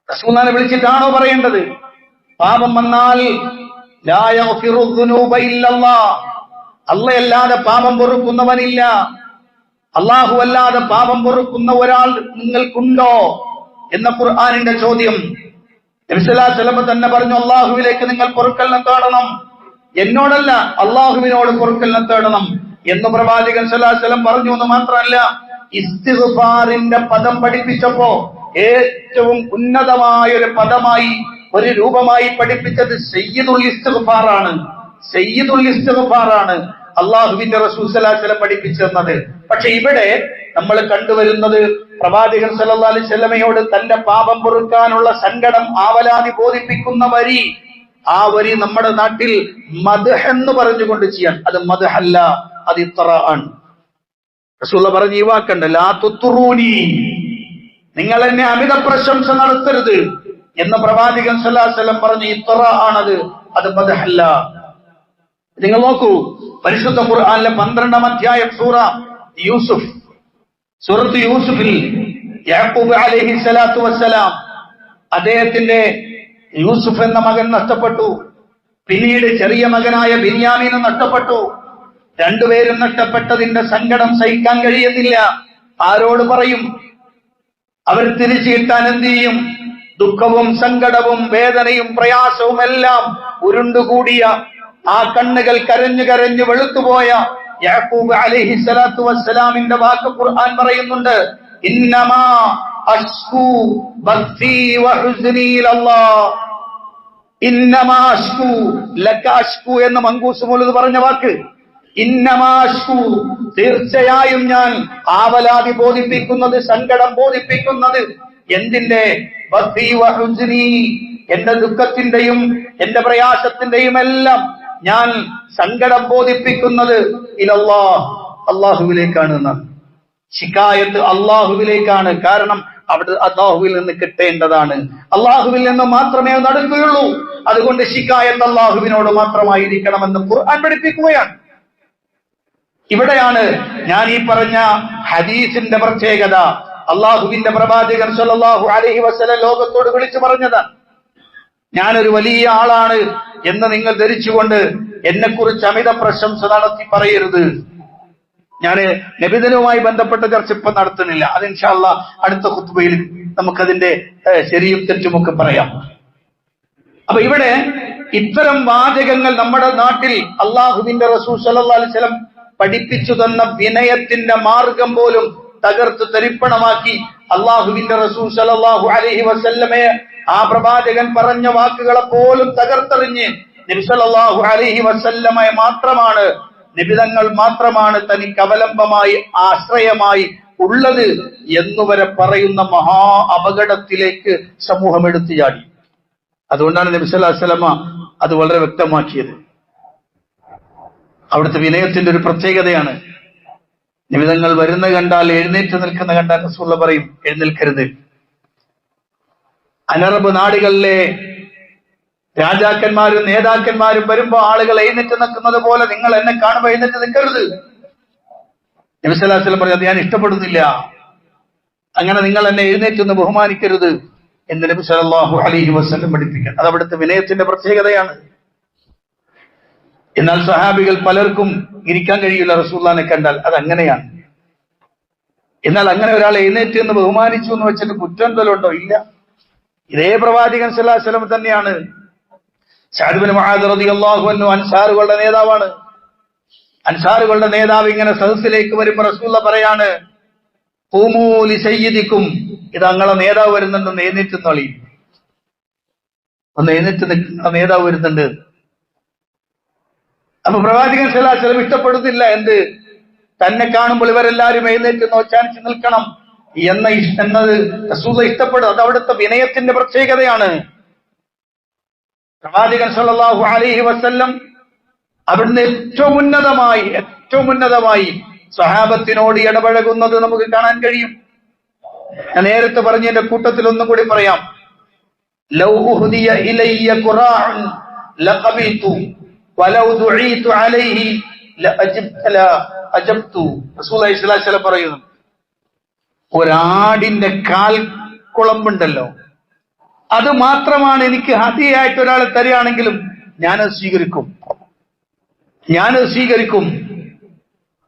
റസൂലുള്ളാഹിനെ വിളിച്ചിട്ടാണോ പറയേണ്ടത്? പാപം വന്നാൽ ലാ യഗ്ഫിറു ദുനൂബ ഇല്ലല്ലാഹ്, അല്ലാഹുവല്ലാതെ പാപം പൊറുക്കുന്നവനില്ല. അല്ലാഹു അല്ലാതെ പാപം പൊറുക്കുന്ന ഒരാൾ നിങ്ങൾക്കുണ്ടോ എന്ന ഖുർആനിന്റെ ചോദ്യം. നബി സല്ലല്ലാഹു അലൈഹി വസല്ലം തന്നെ പറഞ്ഞു, അല്ലാഹുവിലേക്ക് നിങ്ങൾ പൊറുക്കലിനെ തേടണം, എന്നോടല്ല അള്ളാഹുവിനോട് പൊറുക്കലിനെ തേടണം എന്ന് പ്രവാചകൻ സല്ലല്ലാഹു അലൈഹി വസല്ലം പറഞ്ഞു. എന്ന് മാത്രമല്ല, ഇസ്തിഗ്ഫാറിന്റെ പദം പഠിപ്പിച്ചപ്പോ ഏറ്റവും ഉന്നതമായ ഒരു പദമായി, ഒരു രൂപമായി പഠിപ്പിച്ചത് സയ്യിദുൽ ഇസ്തിഗ്ഫാറാണ്. സയ്യിദുൽ ഇസ്തിഗ്ഫാറാണ് അള്ളാഹുവിന്റെ റസൂൽ സല്ലല്ലാഹു അലൈഹി വസല്ലം പഠിപ്പിച്ചു തന്നത്. പക്ഷെ ഇവിടെ നമ്മൾ കണ്ടുവരുന്നത് പ്രവാചകൻ സല്ലല്ലാഹു അലൈഹി വസല്ലമയോട് തന്റെ പാപം പൊറുക്കാനുള്ള സങ്കടം, ആവലാതി ബോധിപ്പിക്കുന്ന വരി, ആ വരി നമ്മുടെ നാട്ടിൽ മദ്ഹ് എന്ന് പറഞ്ഞുകൊണ്ട് ചെയ്യാൻ. അത് മദ്ഹ് അല്ല, അത് ഇത്റാ ആണ്. റസൂലുള്ളാഹി പറഞ്ഞു, ഈ വാക്കുണ്ട്, ലാ തുത്റൂനി, നിങ്ങൾ എന്നെ അമിത പ്രശംസ നടത്തരുത് എന്ന് പ്രവാചകൻ സല്ലല്ലാഹു അലൈഹി വസല്ലം പറഞ്ഞു. ഇത്റാ ആണത്, അത് മദ്ഹ് അല്ല. നിങ്ങൾ നോക്കൂ, പരിശുദ്ധ ഖുർആനിലെ 12ാം അധ്യായം സൂറത്ത് യൂസുഫിൽ യാക്കൂബ് അലൈഹി സ്വലാത്തു വസ്സലാം, അദ്ദേഹത്തിന്റെ യൂസുഫ് എന്ന മകൻ നഷ്ടപ്പെട്ടു. പിന്നീട് ചെറിയ മകനായ ബിന്യാമീനും നഷ്ടപ്പെട്ടു. രണ്ടുപേരും നഷ്ടപ്പെട്ടതിന്റെ സങ്കടം സഹിക്കാൻ കഴിയുന്നില്ല. ആരോട് പറയും? അവർ തിരിച്ചു കിട്ടാൻ എന്ത് ചെയ്യും? ദുഃഖവും സങ്കടവും വേദനയും പ്രയാസവും എല്ലാം ഉരുണ്ടുകൂടിയ, ആ കണ്ണുകൾ കരഞ്ഞു കരഞ്ഞു വെളുത്തുപോയ യാക്കൂബ് അലൈഹി സ്വലാത്തു വസ്സലാമിന്റെ വാക്ക് ഖുർആൻ പറയുന്നുണ്ട്, ഇന്നമാ അശ്കൂ ബസ്സീ വഹുസ്നി ഇലല്ലാഹ്. ഇന്നമാ അശ്കൂ ലക അശ്കൂ എന്ന് മങ്കൂസ് മൗലൂദ് പറഞ്ഞ വാക്ക്. ഇന്നമാ അശ്കൂ, തീർച്ചയായും ഞാൻ ആവലാതി ബോധിപ്പിക്കുന്നത്, സങ്കടം ബോധിപ്പിക്കുന്നത് എന്തിന്റെ? ബസ്സീ വഹുസ്നി, എന്റെ ദുഃഖത്തിന്റെയും എന്റെ പ്രയാസത്തിന്റെയും എല്ലാം ഞാൻ സങ്കടം ബോധിപ്പിക്കുന്നത് ഇലല്ലാഹ്, അള്ളാഹുവിലേക്കാണ് എന്നാണ്. ശിക്കായത്ത് അള്ളാഹുവിലേക്കാണ്. കാരണം അവിടെ അള്ളാഹുവിൽ നിന്ന് കിട്ടേണ്ടതാണ്. അള്ളാഹുവിൽ നിന്ന് മാത്രമേ നടക്കുകയുള്ളൂ. അതുകൊണ്ട് ശിക്കായത്ത് അള്ളാഹുവിനോട് മാത്രമായിരിക്കണമെന്ന് ഖുർആൻ പഠിപ്പിക്കുകയാണ്. ഇവിടെയാണ് ഞാൻ ഈ പറഞ്ഞ ഹദീസിന്റെ പ്രത്യേകത. അള്ളാഹുവിന്റെ പ്രവാചകൻ സല്ലല്ലാഹു അലൈഹി വസല്ലം ലോകത്തോട് വിളിച്ചു പറഞ്ഞത്, ഞാനൊരു വലിയ ആളാണ് എന്ന് നിങ്ങൾ ധരിച്ചുകൊണ്ട് എന്നെ കുറിച്ച് അമിത പ്രശംസ നടത്തി പറയരുത്. ഞാൻ നബിദിനവുമായി ബന്ധപ്പെട്ട ചർച്ച ഇപ്പം നടത്തുന്നില്ല. അത് ഇൻഷാ അല്ലാഹ് അടുത്ത ഖുത്ബയിൽ നമുക്കതിന്റെ ശരിയും തെറ്റുമൊക്കെ പറയാം. അപ്പൊ ഇവിടെ ഇത്തരം വാചകങ്ങൾ നമ്മുടെ നാട്ടിൽ അള്ളാഹുവിന്റെ റസൂൽ സല്ലല്ലാഹു അലൈഹി വസല്ലം പഠിപ്പിച്ചു തന്ന വിനയത്തിന്റെ മാർഗം പോലും തകർത്ത് തരിപ്പണമാക്കി അള്ളാഹുവിന്റെ റസൂൽ സല്ലല്ലാഹു അലൈഹി വസല്ലമയെ ആ പ്രവാചകൻ പറഞ്ഞ വാക്കുകളെ പോലും തകർത്തെറിഞ്ഞ് നബി സല്ലല്ലാഹു അലൈഹി വസല്ലമയെ മാത്രമാണ്, നിബിതങ്ങൾ മാത്രമാണ് തനിക്ക് അവലംബമായി ആശ്രയമായി ഉള്ളത് എന്നുവരെ പറയുന്ന മഹാ അപകടത്തിലേക്ക് സമൂഹം എടുത്തു ചാടി. അതുകൊണ്ടാണ് നബി സല്ലല്ലാഹു അലൈഹി വസല്ലമ അത് വളരെ വ്യക്തമാക്കിയത്. അവിടുത്തെ വിനയത്തിന്റെ ഒരു പ്രത്യേകതയാണ്. നിബിതങ്ങൾ വരുന്ന കണ്ടാൽ എഴുന്നേറ്റ് നിൽക്കുന്ന കണ്ടാൽ റസൂലുള്ള പറയും, എഴുന്നേൽക്കരുത്. അനറബ് നാടുകളിലെ രാജാക്കന്മാരും നേതാക്കന്മാരും വരുമ്പോ ആളുകൾ എഴുന്നേറ്റ് നിൽക്കുന്നത് പോലെ നിങ്ങൾ എന്നെ കാണുമ്പോൾ എഴുന്നേറ്റ് നിൽക്കരുത്. നബി സല്ലല്ലാഹു അലൈഹി വസല്ലം പറയും, അത് ഞാൻ ഇഷ്ടപ്പെടുന്നില്ല. അങ്ങനെ നിങ്ങൾ എന്നെ എഴുന്നേറ്റൊന്ന് ബഹുമാനിക്കരുത് എന്ന് നബി സല്ലല്ലാഹു അലൈഹി വസല്ലം പഠിപ്പിക്കാൻ. അത് അവിടുത്തെ വിനയത്തിന്റെ പ്രത്യേകതയാണ്. എന്നാൽ സഹാബികൾ പലർക്കും ഇരിക്കാൻ കഴിയില്ല റസൂലുള്ളാഹിനെ കണ്ടാൽ. അതങ്ങനെയാണ്. എന്നാൽ അങ്ങനെ ഒരാൾ എഴുന്നേറ്റ് എന്ന് ബഹുമാനിച്ചു എന്ന് വെച്ചിട്ട് കുറ്റം എന്തെങ്കിലുണ്ടോ? ഇല്ല. ഇതേ പ്രവാചകൻ സല്ലല്ലാഹു അലൈഹി വസല്ലം തന്നെയാണ്. സഅദ് ഇബ്നു മുആദ് റളിയല്ലാഹു അൻഹു അൻസാറുകളുടെ നേതാവാണ്. അൻസാറുകളുടെ നേതാവ് ഇങ്ങനെ സദസ്സിലേക്ക് വരുമ്പോൾ റസൂലുള്ള പറയാണ്, ഖൂമൂ ലിസയ്യിദിക്കും, ഇത് നിങ്ങളെ നേതാവ് വരുന്നുണ്ടെന്ന് എഴുന്നേറ്റ് നളി. ഒന്ന് എഴുന്നേറ്റ് നേതാവ് വരുന്നുണ്ട്. അപ്പൊ പ്രവാചകൻ സല്ലല്ലാഹു അലൈഹി വസല്ലം ഇഷ്ടപ്പെടുന്നില്ല. എന്ത്? തന്നെ കാണുമ്പോൾ ഇവരെല്ലാവരും എഴുന്നേറ്റ് നോച്ചാനിച്ച് നിൽക്കണം എന്നത് റസൂൽ ഇഷ്ടപ്പെടും. അത് അവിടുത്തെ വിനയത്തിന്റെ പ്രത്യേകതയാണ്. പ്രവാചകൻ സല്ലല്ലാഹു അലൈഹി വസല്ലം അവിടുന്ന് ഏറ്റവും ഉന്നതമായി സ്വഹാബത്തിനോട് ഇടപഴകുന്നത് നമുക്ക് കാണാൻ കഴിയും. ഞാൻ നേരത്തെ പറഞ്ഞതിന്റെ കൂട്ടത്തിൽ ഒന്നും കൂടി പറയാം. ലൗ ഉഹ്ദിയ ഇലയ്യ ഖുറാഉൻ ലഖബിതു വലൗ ദുഈതു അലൈഹി ലഅജബ്തു. റസൂലുള്ളാഹി സ്വല്ലല്ലാഹു അലൈഹി വസല്ലം പറയുന്നു, ഒരാടിന്റെ കാൽ കുളമ്പുണ്ടല്ലോ, അത് മാത്രമാണ് എനിക്ക് ഹദിയായിട്ട് ഒരാൾ തരികയാണെങ്കിലും ഞാനത് സ്വീകരിക്കും.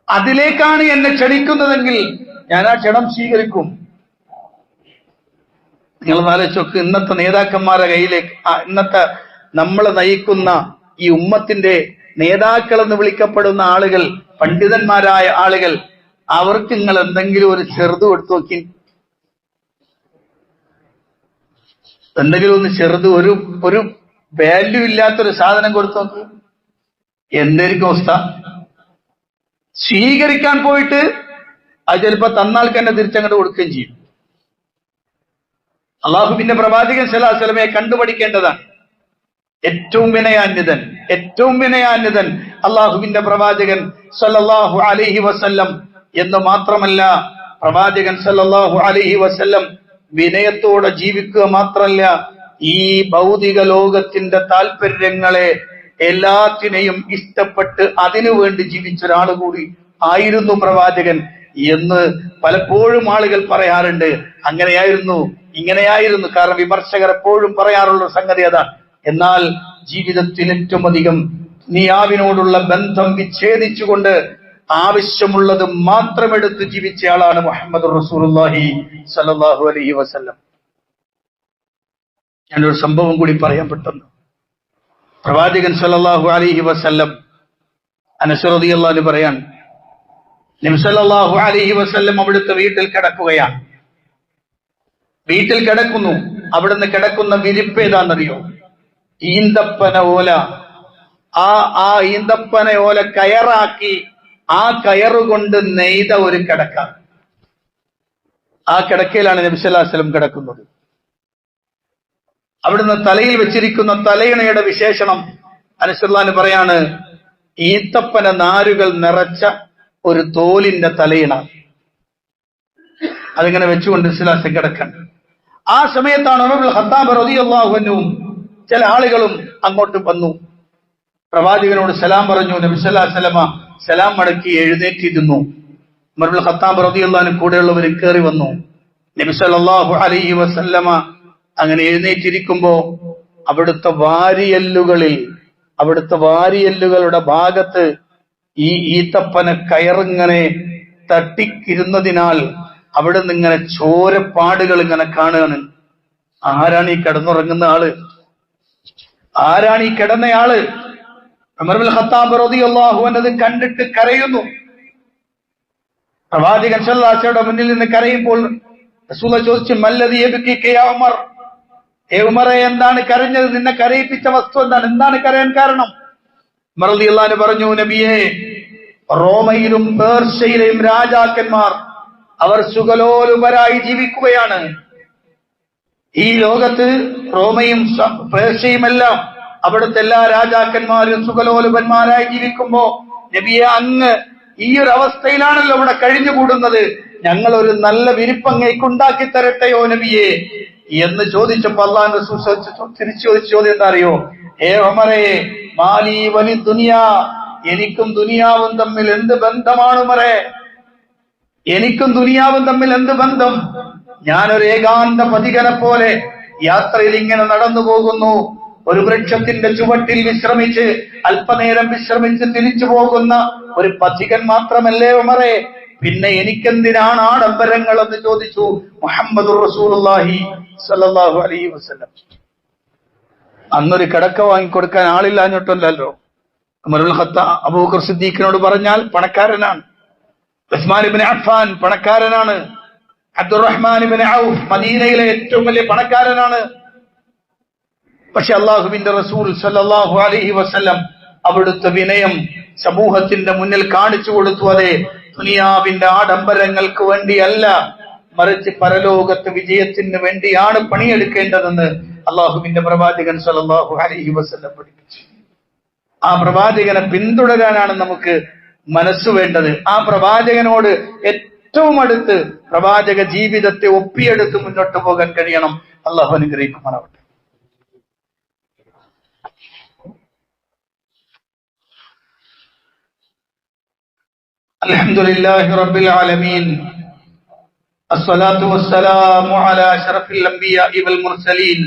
അതിലേക്കാണ് എന്നെ ക്ഷണിക്കുന്നതെങ്കിൽ ഞാൻ ആ ക്ഷണം സ്വീകരിക്കും. നിങ്ങൾ ആലോചിച്ചോക്ക്, ഇന്നത്തെ നേതാക്കന്മാരുടെ കയ്യിലേക്ക്, ഇന്നത്തെ നമ്മളെ നയിക്കുന്ന ഈ ഉമ്മത്തിന്റെ നേതാക്കളെന്ന് വിളിക്കപ്പെടുന്ന ആളുകൾ, പണ്ഡിതന്മാരായ ആളുകൾ, അവർക്ക് നിങ്ങൾ എന്തെങ്കിലും ഒരു ചെറുത് കൊടുത്തു നോക്കി, എന്തെങ്കിലും ഒന്ന് ചെറുത്, ഒരു വാല്യൂ ഇല്ലാത്തൊരു സാധനം കൊടുത്തു നോക്കി, എന്തായിരിക്കും അവസ്ഥ? സ്വീകരിക്കാൻ പോയിട്ട് അത് ചിലപ്പോ തന്നാൾക്ക് തന്നെ തിരിച്ചങ്ങോട്ട് കൊടുക്കുകയും ചെയ്യും. അള്ളാഹുവിന്റെ പ്രവാചകൻ സല്ലല്ലാഹു അലൈഹി വസല്ലമയെ കണ്ടുപഠിക്കേണ്ടതാണ്. ഏറ്റവും വിനയാന്വിതൻ അള്ളാഹുവിന്റെ പ്രവാചകൻ സല്ലല്ലാഹു അലൈഹി വസല്ലം എന്ന് മാത്രമല്ല, പ്രവാചകൻ സല്ലല്ലാഹു അലൈഹി വസല്ലം വിനയത്തോടെ ജീവിക്കുക മാത്രമല്ല, ഈ ഭൗതിക ലോകത്തിന്റെ താല്പര്യങ്ങളെ എല്ലാത്തിനെയും ഇഷ്ടപ്പെട്ട് അതിനുവേണ്ടി ജീവിച്ച ഒരാൾ കൂടി ആയിരുന്നു പ്രവാചകൻ എന്ന് പലപ്പോഴും ആളുകൾ പറയാറുണ്ട്. അങ്ങനെയായിരുന്നു, ഇങ്ങനെയായിരുന്നു. കാരണം വിമർശകർ എപ്പോഴും പറയാറുള്ള സംഗതി അതാണ്. എന്നാൽ ജീവിതത്തിൽ ഏറ്റവും അധികം ദുനിയാവിനോടുള്ള ബന്ധം വിച്ഛേദിച്ചുകൊണ്ട് ആവശ്യമുള്ളത് മാത്രം എടുത്ത് ജീവിച്ച ആളാണ് മുഹമ്മദ് റസൂലുള്ളാഹി സ്വല്ലല്ലാഹു അലൈഹി വസല്ലം. ഞാനൊരു സംഭവം കൂടി പറയാൻ പെട്ടെന്ന്. പ്രവാചകൻ സല്ലല്ലാഹു അലൈഹി വസല്ലം അനസ് റളിയല്ലാഹു അൻഹു പറയാൻ, നബി സല്ലല്ലാഹു അലൈഹി വസല്ലം അവിടുത്തെ വീട്ടിൽ കിടക്കുകയാണ്. വീട്ടിൽ കിടക്കുന്നു. അവിടുന്ന് കിടക്കുന്ന വിരിപ്പ് ഏതാണെന്നറിയോ? ഈന്തപ്പന ഓല. ആ ഈന്തപ്പന ഓല കയറാക്കി ആ കയറുകൊണ്ട് നെയ്ത ഒരു കിടക്ക. ആ കിടക്കയിലാണ് നബി സല്ലല്ലാഹു അലൈഹി വസല്ലം കിടക്കുന്നത്. അവിടുന്ന് തലയിൽ വെച്ചിരിക്കുന്ന തലയിണയുടെ വിശേഷണം അനസ് റളിയല്ലാഹു അൻഹു പറയാണ്, ഈത്തപ്പന നാരുകൾ നിറച്ച ഒരു തോലിന്റെ തലയിണ. അതിങ്ങനെ വെച്ചുകൊണ്ട് ഇസ്ലാസെ കിടക്കാൻ. ആ സമയത്താണ് ഉമർ ഇബ്നുൽ ഖത്താബ് റളിയല്ലാഹു അൻഹുവും ചില ആളുകളും അങ്ങോട്ട് വന്നു. പ്രവാചകനോട് സലാം പറഞ്ഞു. നബി സല്ലല്ലാഹു അലൈഹി വസല്ലമ സലാം മടക്കി എഴുന്നേറ്റിരുന്നു. ഉമർ ഇബ്നുൽ ഖത്താബ് റളിയല്ലാഹു അൻഹു കൂടെയുള്ളവർ കയറി വന്നു. നബി സല്ലല്ലാഹു അലൈഹി വസല്ലമ അങ്ങനെ എഴുന്നേറ്റിരിക്കുമ്പോ അവിടുത്തെ വാരിയല്ലുകളുടെ ഭാഗത്ത് ഈ ഈത്തപ്പന കയറിങ്ങനെ തട്ടിക്കിരുന്നതിനാൽ അവിടെ നിന്ന് ഇങ്ങനെ ചോരപ്പാടുകൾ ഇങ്ങനെ കാണുകയാണ്. ആരാണ് ഈ കിടന്നുറങ്ങുന്ന ആള്? ആരാണ് ഈ കിടന്നയാള്? ഉമർ ഇബ്നുൽ ഖത്താബ് റളിയല്ലാഹു അൻഹു കണ്ടിട്ട് കരയുന്നു. പ്രവാചകൻ സല്ലല്ലാഹു അലൈഹി വസല്ലം മുന്നിൽ നിന്ന് കരയുമ്പോൾ റസൂൽ ചോദിച്ചു, മല്ലദീ യബ്കിക യാ ഉമർ? ഉമറെ, എന്താണ് കരഞ്ഞത്? നിന്നെ കരയിപ്പിച്ച വസ്തു എന്താണ്? എന്താണ് കരയാൻ കാരണം? ഉമർ റളിയല്ലാഹു അൻഹു പറഞ്ഞു, നബിയേ, റോമയിലും പേർഷ്യയിലെയും രാജാക്കന്മാർ അവർ സുഖലോലുപരായി ജീവിക്കുകയാണ്. ഈ ലോകത്ത് റോമയും പേർഷ്യയുമെല്ലാം അവിടുത്തെ എല്ലാ രാജാക്കന്മാരും സുഖലോലുപന്മാരായി ജീവിക്കുമ്പോ നബിയെ, അങ്ങ് ഈ ഒരു അവസ്ഥയിലാണല്ലോ ഇവിടെ കഴിഞ്ഞുകൂടുന്നത്. ഞങ്ങൾ ഒരു നല്ല വിരിപ്പങ്ങേക്ക് ഉണ്ടാക്കി തരട്ടെയോ നബിയെ എന്ന് ചോദിച്ചപ്പോ അല്ലാഹു റസൂൽ തിരിച്ചു ചോദിച്ച ചോദ്യം എന്താ അറിയോ? ഉമറേ, മാലി വലി ദുനിയാ, എനിക്കും ദുനിയാവും തമ്മിൽ എന്ത് ബന്ധമാണ് ഉമറേ? എനിക്കും ദുനിയാവും തമ്മിൽ എന്ത് ബന്ധം? ഞാനൊരു ഏകാന്ത പഥികനെ പോലെ യാത്രയിൽ ഇങ്ങനെ നടന്നു പോകുന്നു. ഒരു വൃക്ഷത്തിന്റെ ചുവട്ടിൽ വിശ്രമിച്ച് അല്പനേരം വിശ്രമിച്ച് തിരിച്ചു പോകുന്ന ഒരു പഥികൻ മാത്രമല്ലേ ഉമറേ? പിന്നെ എനിക്കെന്തിനാണ് ആഡംബരങ്ങൾ എന്ന് ചോദിച്ചു മുഹമ്മദുർ റസൂലുള്ളാഹി സ്വല്ലല്ലാഹു അലൈഹി വസല്ലം. അന്നൊരു കിടക്ക വാങ്ങിക്കൊടുക്കാൻ ആളില്ലാഞ്ഞിട്ടല്ലോ. ഉമർ ഇബ്നുൽ ഖത്താബ് അബൂബക്കർ സിദ്ദീഖിനോട് പറഞ്ഞാൽ പണക്കാരനാണ്. ഉസ്മാൻ ഇബ്നു അഫ്ഫാൻ പണക്കാരനാണ്. അബ്ദുറഹ്മാൻ ഇബ്നു ഔഫ് മദീനയിലെ ഏറ്റവും വലിയ പണക്കാരനാണ്. പക്ഷെ അല്ലാഹുവിന്റെ റസൂൽ സല്ലല്ലാഹു അലൈഹി വസല്ലം അവിടുത്തെ വിനയം സമൂഹത്തിന്റെ മുന്നിൽ കാണിച്ചു കൊടുത്തു. അതെ, ദുനിയാവിന്റെ ആഡംബരങ്ങൾക്ക് വേണ്ടിയല്ല, മറിച്ച് പരലോകത്ത് വിജയത്തിന് വേണ്ടിയാണ് പണിയെടുക്കേണ്ടതെന്ന് അല്ലാഹുവിന്റെ പ്രവാചകൻ സല്ലല്ലാഹു അലൈഹി വസല്ലം പഠിപ്പിച്ചു. ആ പ്രവാചകനെ പിന്തുടരാനാണ് നമുക്ക് മനസ്സ് വേണ്ടത്. ആ പ്രവാചകനോട് ഏറ്റവും അടുത്ത് പ്രവാചക ജീവിതത്തെ ഒപ്പിയെടുത്ത് മുന്നോട്ട് പോകാൻ കഴിയണം. അല്ലാഹു അനുഗ്രഹിക്കുമാറാവട്ടെ. അൽഹംദുലില്ലാഹി റബ്ബിൽ ആലമീൻ, അസ്സലാത്തു വസ്സലാമു അലാ അശ്റഫിൽ അംബിയാഇ വൽ മുർസലീൻ,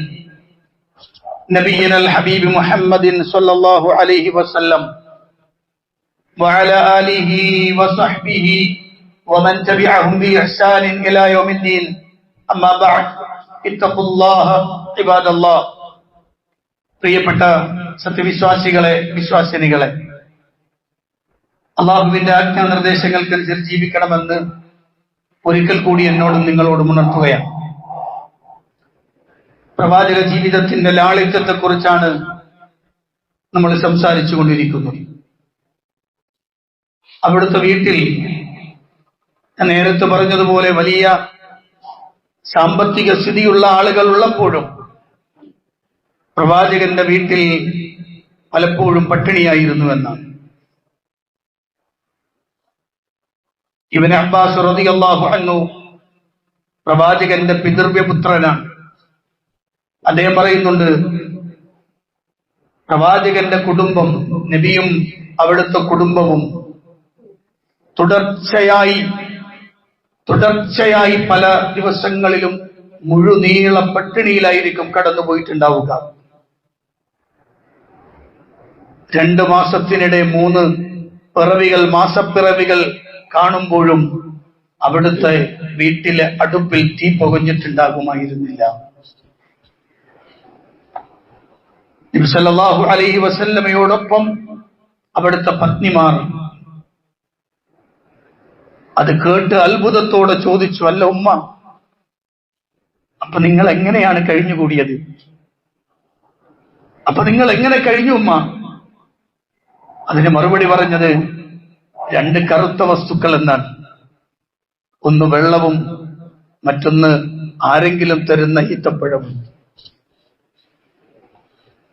നബിയിനൽ ഹബീബ് മുഹമ്മദിൻ സ്വല്ലല്ലാഹു അലൈഹി വസല്ലം വഅലാ ആലിഹി വസഹ്ബിഹി വമൻ തബിഅഹും ബിഇഹ്സാനിൻ ഇലാ യൗമിദ്ദീൻ. അമ്മാ ബഅദ്, ഇത്തഖുല്ലാഹ ഇബാദല്ലാഹ്. പ്രിയപ്പെട്ട സത്യവിശ്വാസികളെ, വിശ്വാസിനികളെ, അള്ളാഹുവിന്റെ ആജ്ഞാനിർദ്ദേശങ്ങൾക്കനുസരിച്ച് ജീവിക്കണമെന്ന് ഒരിക്കൽ കൂടി എന്നോടും നിങ്ങളോടും ഉണർത്തുകയാണ്. പ്രവാചക ജീവിതത്തിന്റെ ലാളിത്യത്തെ കുറിച്ചാണ് നമ്മൾ സംസാരിച്ചു കൊണ്ടിരിക്കുന്നത്. അവിടുത്തെ വീട്ടിൽ ഞാൻ നേരത്തെ പറഞ്ഞതുപോലെ വലിയ സാമ്പത്തിക സ്ഥിതിയുള്ള ആളുകൾ ഉള്ളപ്പോഴും പ്രവാചകന്റെ വീട്ടിൽ പലപ്പോഴും പട്ടിണിയായിരുന്നു എന്നാണ്. ഇബ്നു അബ്ബാസ് റളിയല്ലാഹു അൻഹു പ്രവാചകന്റെ പിതൃവ്യപുത്രനാണ്. അദ്ദേഹം പറയുന്നുണ്ട്, പ്രവാചകന്റെ കുടുംബം, നബിയും അവിടുത്തെ കുടുംബവും തുടർച്ചയായി പല ദിവസങ്ങളിലും മുഴുനീള പട്ടിണിയിലായിരിക്കും കടന്നുപോയിട്ടുണ്ടാവുക. 2 മാസത്തിനിടെ 3 പിറവികൾ, മാസപ്പിറവികൾ കാണുമ്പോഴും അവിടുത്തെ വീട്ടിലെ അടുപ്പിൽ തീ പുകഞ്ഞിട്ടുണ്ടാകുമായിരുന്നില്ല. നബി സല്ലല്ലാഹു അലൈഹി വസല്ലമയോടൊപ്പം അവിടുത്തെ പത്നിമാർ അത് കേട്ട് അത്ഭുതത്തോടെ ചോദിച്ചു, അല്ല ഉമ്മ, അപ്പൊ നിങ്ങൾ എങ്ങനെയാണ് കഴിഞ്ഞുകൂടിയത്? അപ്പൊ നിങ്ങൾ എങ്ങനെ കഴിഞ്ഞു ഉമ്മ? അതിന് മറുപടി പറഞ്ഞത് 2 കറുത്ത വസ്തുക്കൾ എന്നാണ്. ഒന്ന് വെള്ളവും മറ്റൊന്ന് ആരെങ്കിലും തരുന്ന ഈത്തപ്പഴവും.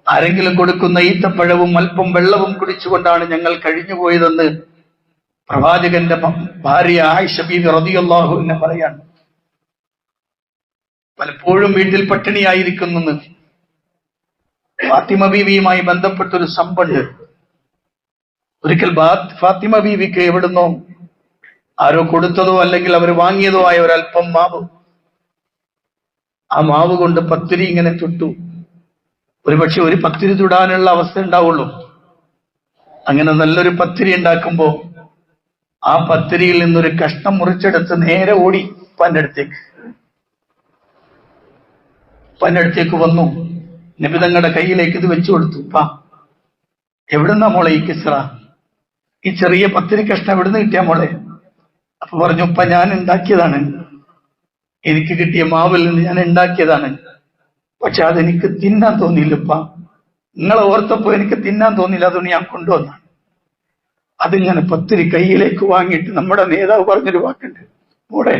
ആരെങ്കിലും കൊടുക്കുന്ന ഈത്തപ്പഴവും അല്പം വെള്ളവും കുടിച്ചുകൊണ്ടാണ് ഞങ്ങൾ കഴിഞ്ഞുപോയതെന്ന് പ്രവാചകന്റെ ഭാര്യ ആയിഷ ബീവി റളിയല്ലാഹു അൻഹ പറയാണ്. പലപ്പോഴും വീട്ടിൽ പട്ടിണിയായിരിക്കുന്നു. ഫാത്തിമ ബീവിയുമായി ബന്ധപ്പെട്ടൊരു സംഭവമുണ്ട്. ഒരിക്കൽ ഫാത്തിമ ബീവിക്ക് എവിടുന്നോ ആരോ കൊടുത്തതോ അല്ലെങ്കിൽ അവർ വാങ്ങിയതോ ആയ ഒരല്പം മാവ്, ആ മാവ് കൊണ്ട് പത്തിരി ഇങ്ങനെ ചുട്ടു. ഒരുപക്ഷെ ഒരു പത്തിരി ചുടാനുള്ള അവസ്ഥ ഉണ്ടാവുള്ളൂ. അങ്ങനെ നല്ലൊരു പത്തിരി ഉണ്ടാക്കുമ്പോ ആ പത്തിരിയിൽ നിന്നൊരു കഷ്ണം മുറിച്ചെടുത്ത് നേരെ ഓടി ഉപ്പാന്റെ അടുത്തേക്ക് വന്നു. നബി തങ്ങളുടെ കയ്യിലേക്ക് ഇത് വെച്ചു കൊടുത്തു. ഉപ്പാ, എവിടുന്നാ മോളെ ഈ കിസ്റ, ഈ ചെറിയ പത്തിരി കഷ്ണം എവിടുന്ന് കിട്ടിയ മോളെ? അപ്പൊ പറഞ്ഞു, ഉപ്പ ഞാൻ ഉണ്ടാക്കിയതാണ്, എനിക്ക് കിട്ടിയ മാവിൽ നിന്ന് ഞാൻ ഉണ്ടാക്കിയതാണ്. പക്ഷെ അതെനിക്ക് തിന്നാൻ തോന്നിയില്ലപ്പ, നിങ്ങളെ ഓർത്തപ്പോ എനിക്ക് തിന്നാൻ തോന്നിയില്ല, അതുകൊണ്ട് ഞാൻ കൊണ്ടുവന്നാണ്. അതിങ്ങനെ പത്തിരി കയ്യിലേക്ക് വാങ്ങിയിട്ട് നമ്മുടെ നേതാവ് പറഞ്ഞൊരു വാക്കുണ്ട്, മോളെ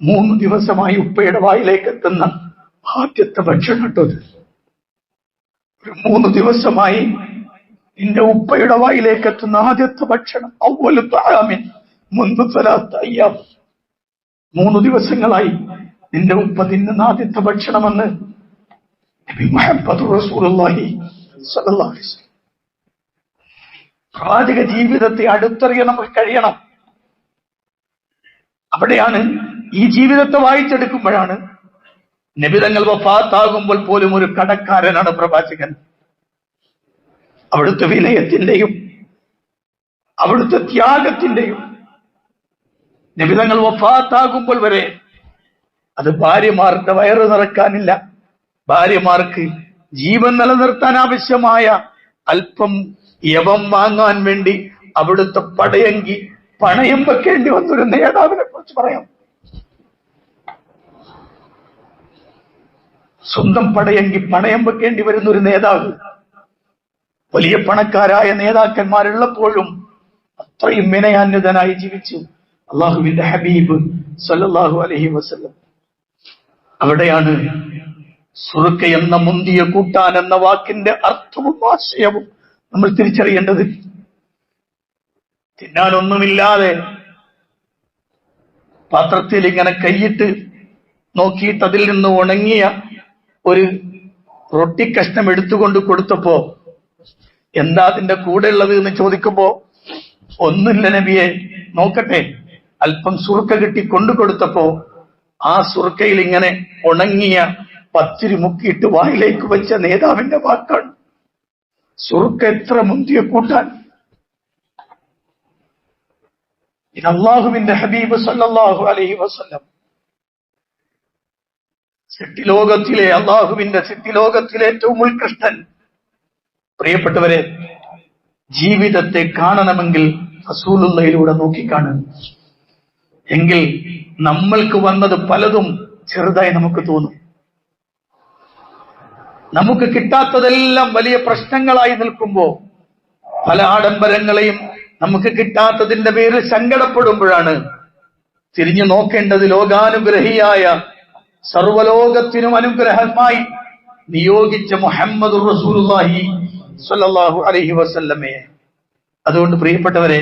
3 ദിവസമായി ഉപ്പയുടെ വായിലേക്ക് എത്തുന്ന ആദ്യത്തെ ഭക്ഷണം കേട്ടത്. ഒരു 3 ദിവസമായി നിന്റെ ഉപ്പയുടെ വായിലേക്ക് എത്തുന്ന ആദ്യത്തെ ഭക്ഷണം. അവ്വലു തആമിൻ മുൻദു 3 അയ്യാം, 3 ദിവസങ്ങളായി നിന്റെ ഉപ്പ തിന്നുന്ന ആദ്യത്തെ ഭക്ഷണമെന്ന് നബി മുഹമ്മദ് റസൂലുള്ളാഹി സ്വല്ലല്ലാഹു അലൈഹി വസല്ലം. പ്രവാചക ജീവിതത്തെ അടുത്തറിയാൻ നമുക്ക് കഴിയണം. അവിടെയാണ് ഈ ജീവിതത്തെ വായിച്ചെടുക്കുമ്പോഴാണ് നബി തങ്ങൾ വഫാത്താകുമ്പോൾ പോലും ഒരു കടക്കാരനാണ് പ്രവാചകൻ. അവിടുത്തെ വിനയത്തിന്റെയും അവിടുത്തെ ത്യാഗത്തിന്റെയും നബി തങ്ങൾ വഫാത്താകുമ്പോൾ വരെ അത് ഭാര്യമാർക്ക് വയറ് നിറക്കാനില്ല, ഭാര്യമാർക്ക് ജീവൻ നിലനിർത്താൻ ആവശ്യമായ അല്പം യവം വാങ്ങാൻ വേണ്ടി അവിടുത്തെ പടയങ്കി പണയം വെക്കേണ്ടി വന്നൊരു നേതാവിനെ കുറിച്ച് പറയാം. സ്വന്തം പടയങ്കി പണയം വെക്കേണ്ടി വരുന്ന ഒരു നേതാവ്. വലിയ പണക്കാരായ നേതാക്കന്മാരുള്ളപ്പോഴും അത്രയും വിനയാന്വിതനായി ജീവിച്ചു അള്ളാഹുവിന്റെ ഹബീബ് സല്ലല്ലാഹു അലൈഹി വസല്ലം. അവിടെയാണ് സുറുക്ക എന്ന മുന്തിയ കൂട്ടാൻ എന്ന വാക്കിന്റെ അർത്ഥവും ആശയവും നമ്മൾ തിരിച്ചറിയേണ്ടത്. തിന്നാനൊന്നുമില്ലാതെ പാത്രത്തിൽ ഇങ്ങനെ കൈയിട്ട് നോക്കിയിട്ട് അതിൽ നിന്ന് ഉണങ്ങിയ ഒരു റൊട്ടി കഷ്ണം എടുത്തുകൊണ്ട് കൊടുത്തപ്പോ എന്താ അതിന്റെ കൂടെ ഉള്ളത് എന്ന് ചോദിക്കുമ്പോ ഒന്നുമില്ല നബിയെ, നോക്കട്ടെ, അല്പം സുറുക്ക കിട്ടി കൊണ്ടു കൊടുത്തപ്പോ ആ സുറുക്കയിൽ ഇങ്ങനെ ഉണങ്ങിയ പത്തിരി മുക്കിയിട്ട് വായിലേക്ക് വെച്ച നേതാവിന്റെ വാക്കാണ്. സുറുക്ക എത്ര മുന്തിയ കൂട്ടാൻ! ഇത് അള്ളാഹുവിന്റെ ഹബീബ് സല്ലല്ലാഹു അലൈഹി വസല്ലം സൃഷ്ടിലോകത്തിലെ അള്ളാഹുവിന്റെ സൃഷ്ടിലോകത്തിലെ ഏറ്റവും ഉത്കൃഷ്ടൻ. പ്രിയപ്പെട്ടവരെ, ജീവിതത്തെ കാണണമെങ്കിൽ റസൂലുള്ളാഹിയിലൂടെ നോക്കിക്കാണും. എങ്കിൽ നമ്മൾക്ക് വന്നത് പലതും ചെറുതായി നമുക്ക് തോന്നും. നമുക്ക് കിട്ടാത്തതെല്ലാം വലിയ പ്രശ്നങ്ങളായി നിൽക്കുമ്പോ പല ആഡംബരങ്ങളെയും നമുക്ക് കിട്ടാത്തതിന്റെ പേരിൽ സങ്കടപ്പെടുമ്പോഴാണ് തിരിഞ്ഞു നോക്കേണ്ടത് ലോകാനുഗ്രഹിയായ സർവലോകത്തിനും അനുഗ്രഹമായി നിയോഗിച്ച മുഹമ്മദ് റസൂലുള്ളാഹി സ്വല്ലല്ലാഹു അലൈഹി വസല്ലമയെ. അതുകൊണ്ട് പ്രിയപ്പെട്ടവരെ,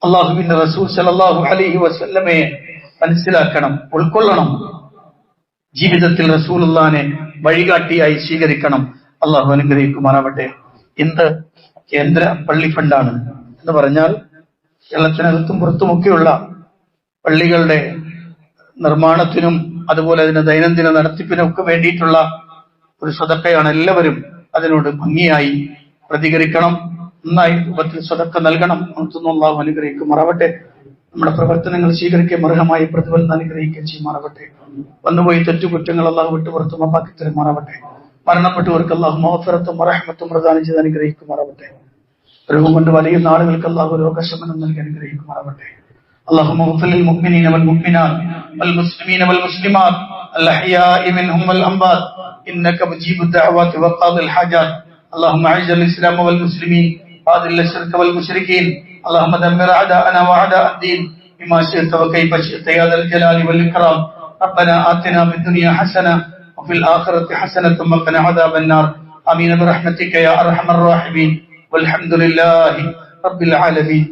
അള്ളാഹുവിന്റെ റസൂൽ സ്വല്ലല്ലാഹു അലൈഹി വസല്ലമയെ മനസ്സിലാക്കണം, ഉൾക്കൊള്ളണം. ജീവിതത്തിൽ റസൂലുള്ളാഹിനെ വഴികാട്ടിയായി സ്വീകരിക്കണം. അള്ളാഹു അനുഗ്രഹിക്കുമാറാവട്ടെ. ഇന്ന് കേന്ദ്ര പള്ളി ഫണ്ടാണ് എന്ന് പറഞ്ഞാൽ കേരളത്തിനകത്തും പുറത്തുമൊക്കെയുള്ള പള്ളികളുടെ നിർമ്മാണത്തിനും അതുപോലെ അതിന്റെ ദൈനംദിന നടത്തിപ്പിനും ഒക്കെ വേണ്ടിയിട്ടുള്ള ഒരു സ്വതക്കയാണ്. എല്ലാവരും അതിനോട് ഭംഗിയായി പ്രതികരിക്കണം, നന്നായി രൂപത്തിൽ സ്വതക്ക നൽകണം. അള്ളാഹു അനുഗ്രഹിക്കുമാറാവട്ടെ. നമ്മുടെ പ്രവർത്തനങ്ങൾ സ്വീകരിക്കുകയും അർഹമായി പ്രതിഫലം അനുഗ്രഹിക്കുകയും ചെയ്യുമാറാവട്ടെ. വന്നുപോയി തെറ്റുകുറ്റങ്ങൾ അള്ളാഹു വിട്ടുപുറത്ത് മാപ്പാക്കി തരുമാറാവട്ടെ. മരണപ്പെട്ടവർക്ക് അള്ളാഹു മഗ്ഫിറത്തും റഹ്മത്തും പ്രദാനം ചെയ്ത് അനുഗ്രഹിക്കുമാറാവട്ടെ. രോഗം കൊണ്ട് വലിയുന്ന ആളുകൾക്ക് അള്ളാഹു രോഗശമനം നൽകി അനുഗ്രഹിക്കുമാറാവട്ടെ. اللهم اغفر للمؤمنين والمؤمنات والمسلمين والمسلمات الأحياء منهم والأموات إنك مجيب الدعوات وقاضي الحاجات. اللهم أعز الإسلام والمسلمين وأذل الشرك والمشركين. اللهم دمر أعداءنا وأعداء الدين بما شئت وكيف شئت يا ذا الجلال والإكرام. ربنا آتنا في الدنيا حسنة وفي الآخرة حسنة وقنا عذاب النار. آمين برحمتك يا أرحم الراحمين. والحمد لله رب العالمين.